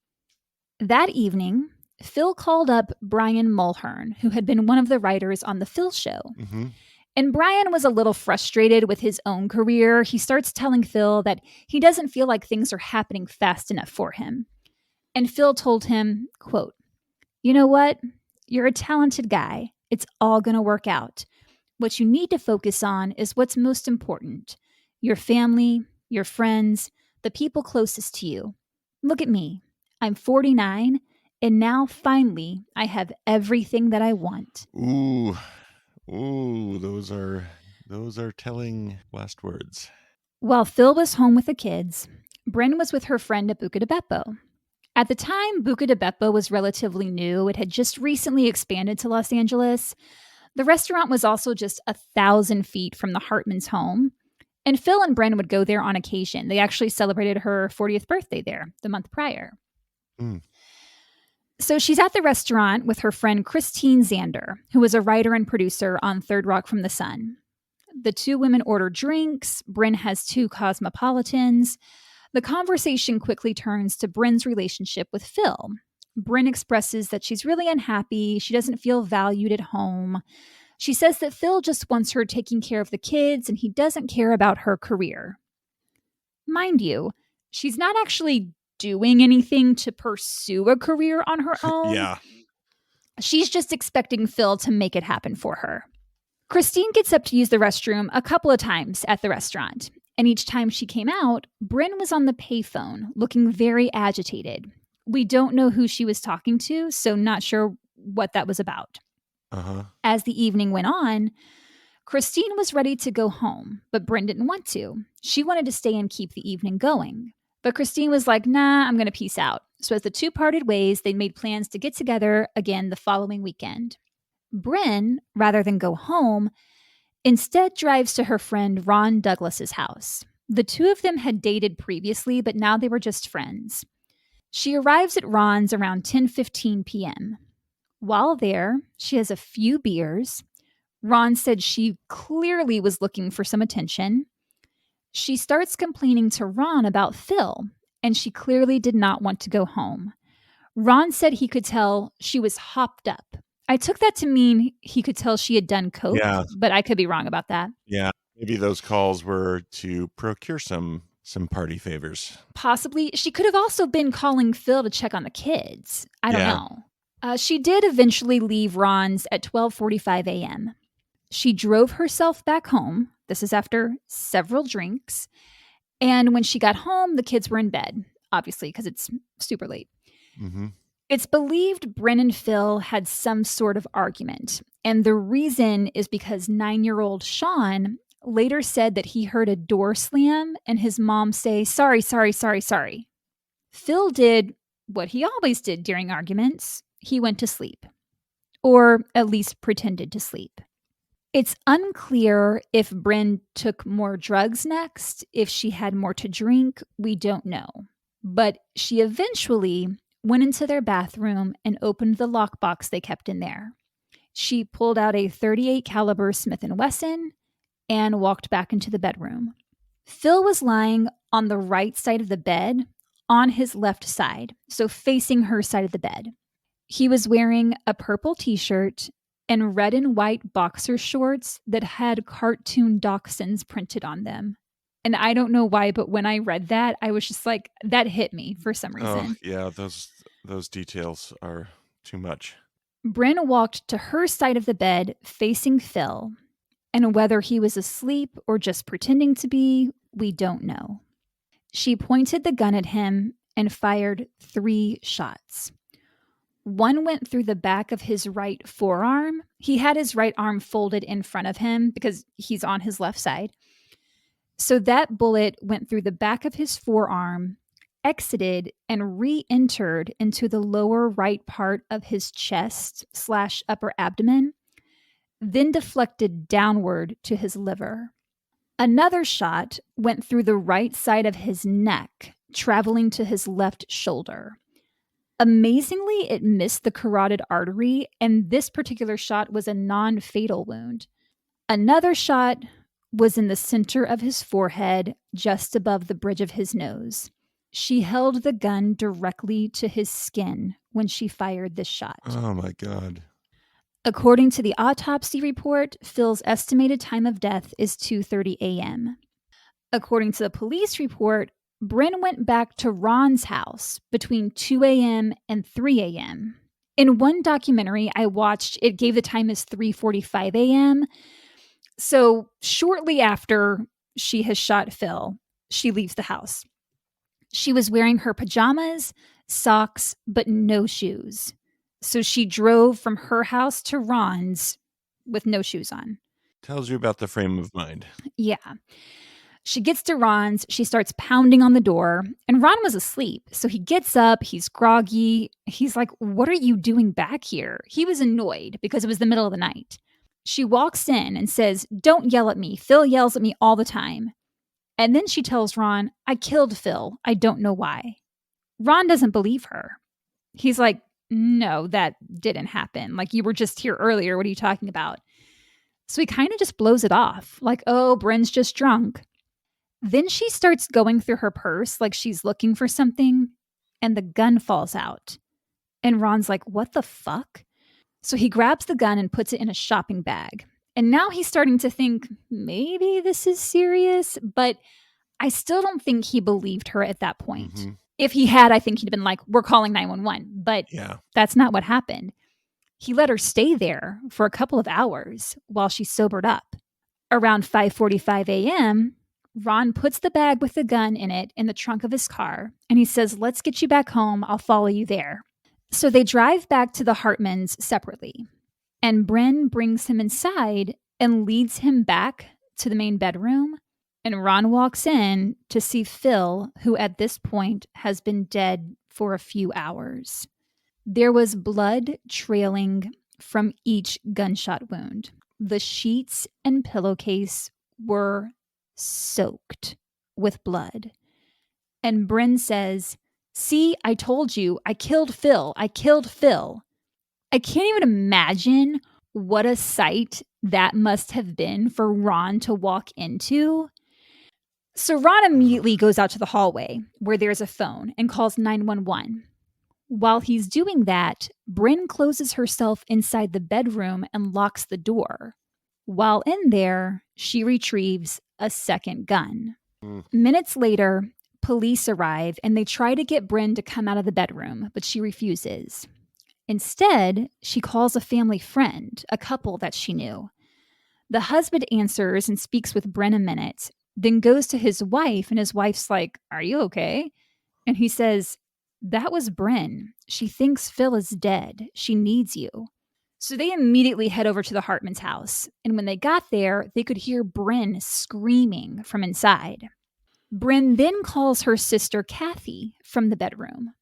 That evening, Phil called up Brian Mulhern, who had been one of the writers on The Phil Show. Mm-hmm. And Brian was a little frustrated with his own career. He starts telling Phil that he doesn't feel like things are happening fast enough for him. And Phil told him, quote, "You know what? You're a talented guy. It's all going to work out. What you need to focus on is what's most important. Your family, your friends, the people closest to you. Look at me. I'm 49, and now finally I have everything that I want." Ooh, those are telling last words. While Phil was home with the kids, Bryn was with her friend at Buca di Beppo. At the time, Buca di Beppo was relatively new. It had just recently expanded to Los Angeles. The restaurant was also just 1,000 feet from the Hartman's home. And Phil and Bryn would go there on occasion. They actually celebrated her 40th birthday there the month prior. Mm. So she's at the restaurant with her friend Christine Zander, who was a writer and producer on Third Rock from the Sun. The two women order drinks. Bryn has 2 Cosmopolitans. The conversation quickly turns to Bryn's relationship with Phil. Bryn expresses that she's really unhappy. She doesn't feel valued at home. She says that Phil just wants her taking care of the kids and he doesn't care about her career. Mind you, she's not actually doing anything to pursue a career on her own. Yeah. She's just expecting Phil to make it happen for her. Christine gets up to use the restroom a couple of times at the restaurant. And each time she came out, Bryn was on the payphone, looking very agitated. We don't know who she was talking to, so not sure what that was about. Uh-huh. As the evening went on, Christine was ready to go home, but Bryn didn't want to. She wanted to stay and keep the evening going. But Christine was like, "Nah, I'm going to peace out." So as the two parted ways, they made plans to get together again the following weekend. Bryn, rather than go home, instead drives to her friend Ron Douglas's house. The two of them had dated previously, but now they were just friends. She arrives at Ron's around 10:15 p.m. While there, she has a few beers. Ron said she clearly was looking for some attention. She starts complaining to Ron about Phil, and she clearly did not want to go home. Ron said he could tell she was hopped up. I took that to mean he could tell she had done coke, but I could be wrong about that. Yeah, maybe those calls were to procure some party favors. Possibly. She could have also been calling Phil to check on the kids. I don't know. She did eventually leave Ron's at 12:45 a.m. She drove herself back home. This is after several drinks. And when she got home, the kids were in bed, obviously, because it's super late. Mm-hmm. It's believed Bryn and Phil had some sort of argument. And the reason is because 9-year-old Sean later said that he heard a door slam and his mom say, "Sorry, sorry, sorry, sorry." Phil did what he always did during arguments. He went to sleep, or at least pretended to sleep. It's unclear if Bryn took more drugs next, if she had more to drink, we don't know. But she eventually went into their bathroom and opened the lockbox they kept in there. She pulled out a .38 caliber Smith & Wesson and walked back into the bedroom. Phil was lying on the right side of the bed, on his left side, so facing her side of the bed. He was wearing a purple t-shirt and red and white boxer shorts that had cartoon dachshunds printed on them. And I don't know why, but when I read that, I was just like, that hit me for some reason. Oh, yeah, those details are too much. Bryn walked to her side of the bed facing Phil, and whether he was asleep or just pretending to be, we don't know. She pointed the gun at him and fired 3 shots. One went through the back of his right forearm. He had his right arm folded in front of him because he's on his left side. So that bullet went through the back of his forearm, exited, and re-entered into the lower right part of his chest/upper abdomen, then deflected downward to his liver. Another shot went through the right side of his neck, traveling to his left shoulder. Amazingly, it missed the carotid artery, and this particular shot was a non-fatal wound. Another shot was in the center of his forehead, just above the bridge of his nose. She held the gun directly to his skin when she fired this shot. Oh, my God. According to the autopsy report, Phil's estimated time of death is 2:30 a.m. According to the police report, Bryn went back to Ron's house between 2 a.m. and 3 a.m. In one documentary I watched, it gave the time as 3:45 a.m. So shortly after she has shot Phil, she leaves the house. She was wearing her pajamas, socks, but no shoes. So she drove from her house to Ron's with no shoes on. Tells you about the frame of mind. Yeah. She gets to Ron's, she starts pounding on the door, and Ron was asleep. So he gets up, he's groggy. He's like, "What are you doing back here?" He was annoyed because it was the middle of the night. She walks in and says, "Don't yell at me. Phil yells at me all the time." And then she tells Ron, "I killed Phil. I don't know why." Ron doesn't believe her. He's like, "No, that didn't happen. Like, you were just here earlier. What are you talking about?" So he kind of just blows it off. Like, "Oh, Bryn's just drunk." Then she starts going through her purse like she's looking for something, and the gun falls out. And Ron's like, "What the fuck?" So he grabs the gun and puts it in a shopping bag. And now he's starting to think, maybe this is serious, but I still don't think he believed her at that point. Mm-hmm. If he had, I think he'd been like, "We're calling 911. But that's not what happened. He let her stay there for a couple of hours while she sobered up. Around 5:45 a.m., Ron puts the bag with the gun in it in the trunk of his car, and he says, "Let's get you back home. I'll follow you there." So they drive back to the Hartmans separately, and Bryn brings him inside and leads him back to the main bedroom, and Ron walks in to see Phil, who at this point has been dead for a few hours. There was blood trailing from each gunshot wound. The sheets and pillowcase were soaked with blood. And Bryn says, "See, I told you, I killed Phil. I killed Phil." I can't even imagine what a sight that must have been for Ron to walk into. So Ron immediately goes out to the hallway where there's a phone and calls 911. While he's doing that, Bryn closes herself inside the bedroom and locks the door. While in there, she retrieves a second gun. Minutes later, police arrive and they try to get Bryn to come out of the bedroom, but she refuses. Instead, she calls a family friend, a couple that she knew. The husband answers and speaks with Bryn a minute, then goes to his wife, and his wife's like, "Are you okay?" And he says, "That was Bryn. She thinks Phil is dead. She needs you." So they immediately head over to the Hartman's house. And when they got there, they could hear Bryn screaming from inside. Bryn then calls her sister Kathy from the bedroom.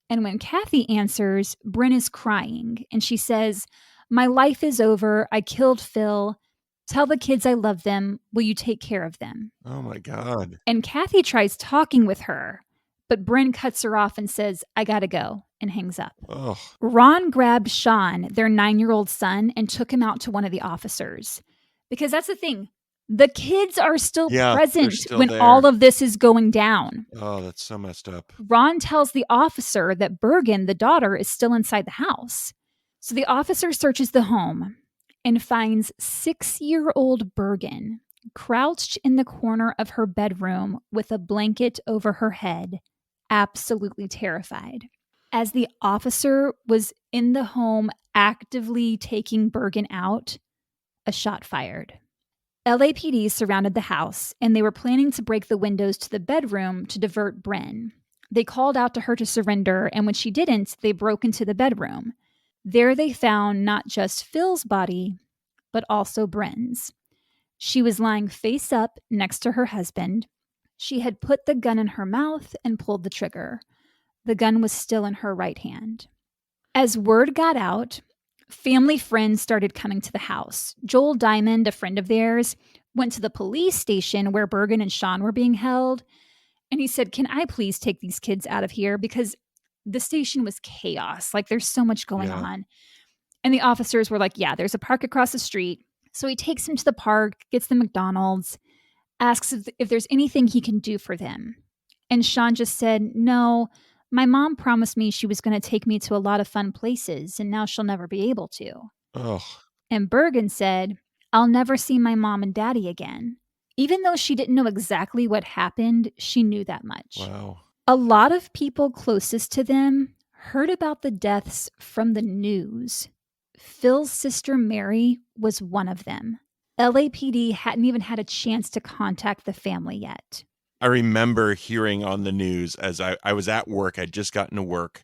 And when Kathy answers, Bryn is crying. And she says, "My life is over. I killed Phil. Tell the kids I love them. Will you take care of them?" Oh, my God. And Kathy tries talking with her, but Bryn cuts her off and says, "I gotta go," and hangs up. Oh. Ron grabbed Sean, their 9-year-old son, and took him out to one of the officers. Because that's the thing. The kids are still present still when there. all of this is going down. Oh, that's so messed up. Ron tells the officer that Bergen, the daughter, is still inside the house. So the officer searches the home and finds 6-year-old Bergen crouched in the corner of her bedroom with a blanket over her head, absolutely terrified. As the officer was in the home actively taking Bergen out, a shot fired. LAPD surrounded the house, and they were planning to break the windows to the bedroom to divert Bryn. They called out to her to surrender, and when she didn't, they broke into the bedroom. There they found not just Phil's body, but also Bryn's. She was lying face up next to her husband. She had put the gun in her mouth and pulled the trigger. The gun was still in her right hand. As word got out, family friends started coming to the house. Joel Diamond, a friend of theirs, went to the police station where Bergen and Sean were being held. And he said, "Can I please take these kids out of here? Because the station was chaos. Like, there's so much going on. And the officers were like, yeah, there's a park across the street. So he takes him to the park, gets the McDonald's, asks if there's anything he can do for them. And Sean just said, no, my mom promised me she was going to take me to a lot of fun places, and now she'll never be able to. Oh. And Bergen said, I'll never see my mom and daddy again. Even though she didn't know exactly what happened, she knew that much. Wow. A lot of people closest to them heard about the deaths from the news. Phil's sister Mary was one of them. LAPD hadn't even had a chance to contact the family yet. I remember hearing on the news as I was at work. I'd just gotten to work,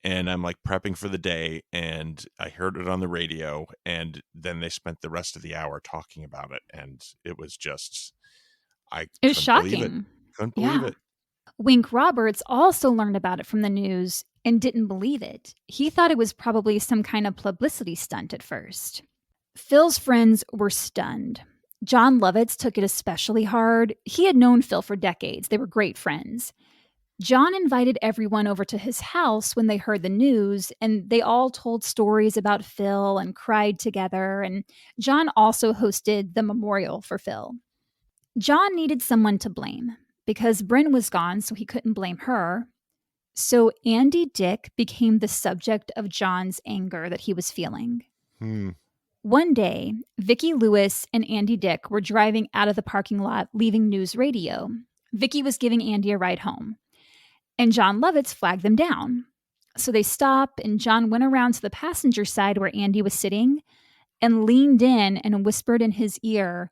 and I'm like prepping for the day, and I heard it on the radio, and then they spent the rest of the hour talking about it, and it was just, It was shocking. Couldn't believe it. Wink Roberts also learned about it from the news and didn't believe it. He thought it was probably some kind of publicity stunt at first. Phil's friends were stunned. John Lovitz took it especially hard. He had known Phil for decades. They were great friends. John invited everyone over to his house when they heard the news, and they all told stories about Phil and cried together, and John also hosted the memorial for Phil. John needed someone to blame because Bryn was gone, so he couldn't blame her. So Andy Dick became the subject of John's anger that he was feeling. One day, Vicki Lewis and Andy Dick were driving out of the parking lot, leaving news radio. Vicki was giving Andy a ride home, and John Lovitz flagged them down. So they stop, and John went around to the passenger side where Andy was sitting and leaned in and whispered in his ear,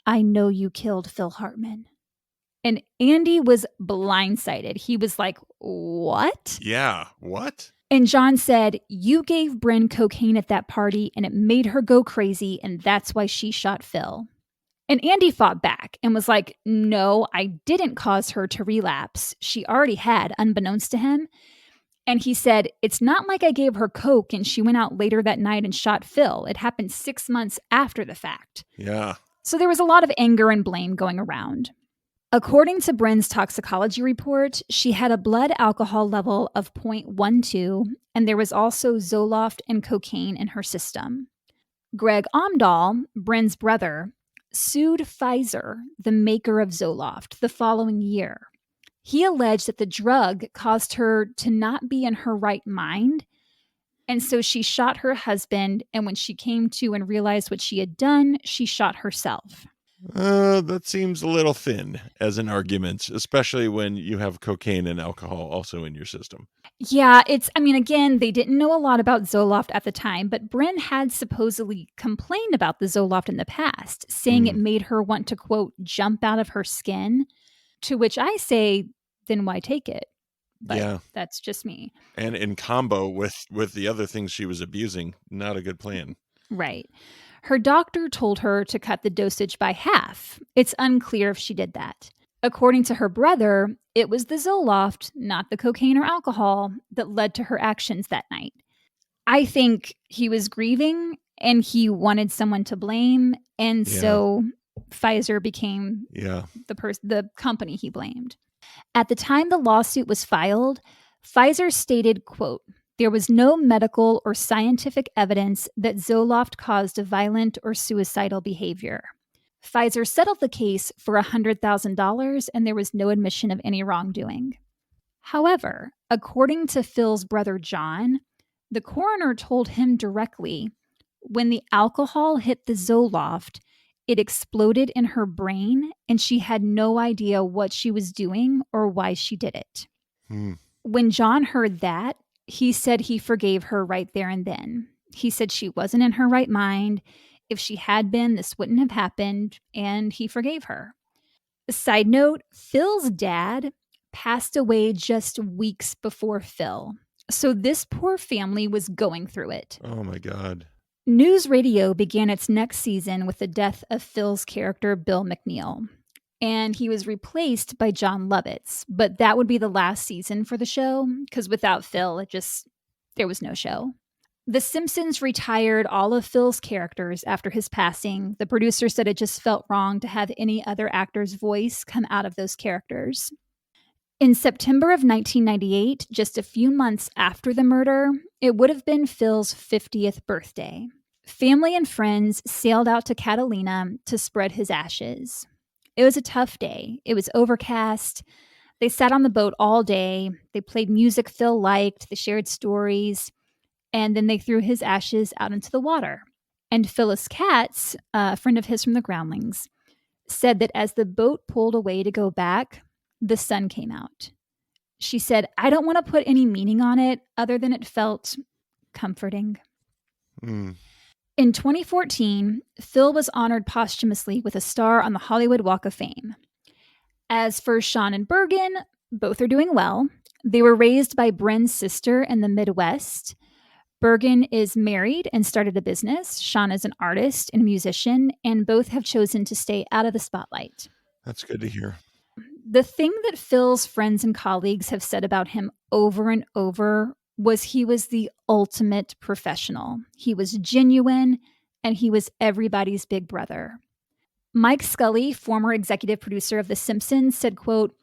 I know you killed Phil Hartman. And Andy was blindsided. He was like, what? Yeah, what? And John said, you gave Bryn cocaine at that party and it made her go crazy, and that's why she shot Phil. And Andy fought back and was like, no, I didn't cause her to relapse. She already had, unbeknownst to him. And he said, it's not like I gave her coke and she went out later that night and shot Phil. It happened 6 months after the fact. Yeah. So there was a lot of anger and blame going around. According to Bryn's toxicology report, she had a blood alcohol level of 0.12, and there was also Zoloft and cocaine in her system. Greg Omdahl, Bryn's brother, sued Pfizer, the maker of Zoloft, the following year. He alleged that the drug caused her to not be in her right mind, and so she shot her husband, and when she came to and realized what she had done, she shot herself. That seems a little thin as an argument, especially when you have cocaine and alcohol also in your system. Yeah, again, they didn't know a lot about Zoloft at the time, but Bryn had supposedly complained about the Zoloft in the past, saying it made her want to, quote, jump out of her skin, to which I say, then why take it? But yeah, that's just me. And in combo with the other things she was abusing, not a good plan. Right. Her doctor told her to cut the dosage by half. It's unclear if she did that. According to her brother, it was the Zoloft, not the cocaine or alcohol, that led to her actions that night. I think he was grieving and he wanted someone to blame, and so Pfizer became the company he blamed. At the time the lawsuit was filed, Pfizer stated, quote, there was no medical or scientific evidence that Zoloft caused a violent or suicidal behavior. Pfizer settled the case for $100,000, and there was no admission of any wrongdoing. However, according to Phil's brother John, the coroner told him directly, when the alcohol hit the Zoloft, it exploded in her brain, and she had no idea what she was doing or why she did it. When John heard that, he said he forgave her right there and then. He said she wasn't in her right mind. If she had been, this wouldn't have happened, and he forgave her. Side note, Phil's dad passed away just weeks before Phil. So this poor family was going through it. Oh my God. News Radio began its next season with the death of Phil's character, Bill McNeil. And he was replaced by John Lovitz. But that would be the last season for the show, because without Phil, there was no show. The Simpsons retired all of Phil's characters after his passing. The producer said it just felt wrong to have any other actor's voice come out of those characters. In September of 1998, just a few months after the murder, it would have been Phil's 50th birthday. Family and friends sailed out to Catalina to spread his ashes. It was a tough day. It was overcast. They sat on the boat all day. They played music Phil liked. They shared stories. And then they threw his ashes out into the water. And Phyllis Katz, a friend of his from the Groundlings, said that as the boat pulled away to go back, the sun came out. She said, "I don't want to put any meaning on it other than it felt comforting." In 2014, Phil was honored posthumously with a star on the Hollywood Walk of Fame. As for Sean and Bergen, both are doing well. They were raised by Bryn's sister in the Midwest. Bergen is married and started a business. Sean is an artist and musician, and both have chosen to stay out of the spotlight. That's good to hear. The thing that Phil's friends and colleagues have said about him over and over was he was the ultimate professional. He was genuine, and he was everybody's big brother. Mike Scully, former executive producer of The Simpsons, said, quote,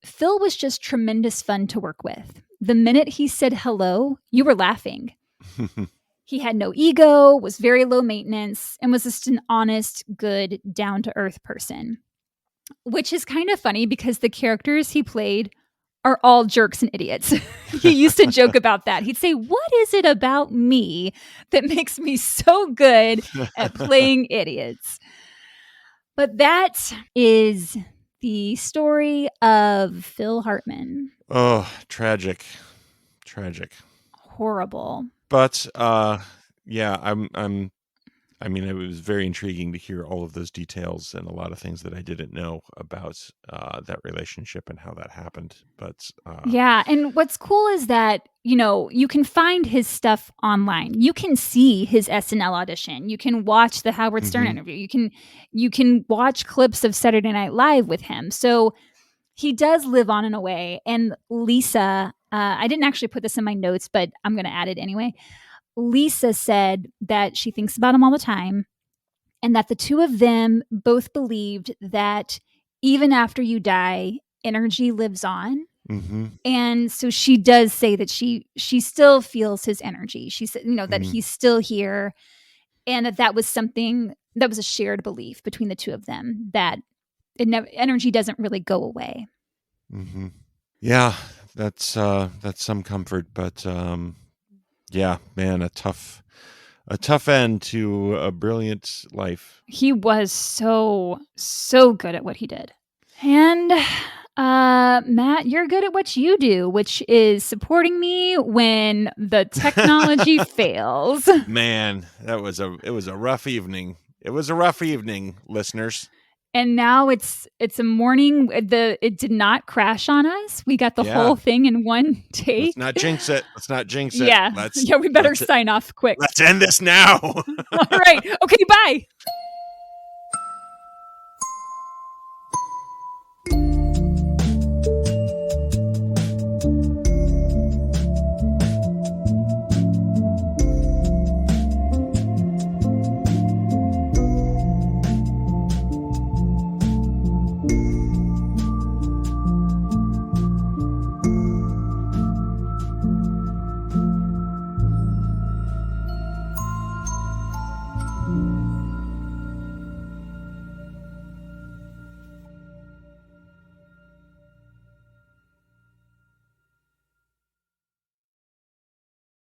"Phil was just tremendous fun to work with. The minute he said hello, you were laughing. He had no ego, was very low maintenance, and was just an honest, good, down-to-earth person." Which is kind of funny because the characters he played are all jerks and idiots. He used to joke about that. He'd say, "What is it about me that makes me so good at playing idiots?" But that is the story of Phil Hartman. Oh, tragic. Horrible. But yeah, I mean, it was very intriguing to hear all of those details and a lot of things that I didn't know about that relationship and how that happened. But yeah, and what's cool is that, you can find his stuff online. You can see his SNL audition. You can watch the Howard Stern interview. You can watch clips of Saturday Night Live with him. So he does live on in a way. And Lisa, I didn't actually put this in my notes, but I'm going to add it anyway. Lisa said that she thinks about him all the time and that the two of them both believed that even after you die, energy lives on. And so she does say that she still feels his energy. She said, that he's still here, and that was something that was a shared belief between the two of them, that energy doesn't really go away. Yeah, that's some comfort, but yeah, man, a tough end to a brilliant life. He was so good at what he did. And Matt, you're good at what you do, which is supporting me when the technology fails. Man, it was a rough evening. It was a rough evening, listeners. And now it's a morning. It did not crash on us. We got the whole thing in one take. Let's not jinx it. Yeah, we better sign off quick. Let's end this now. All right. Okay, bye.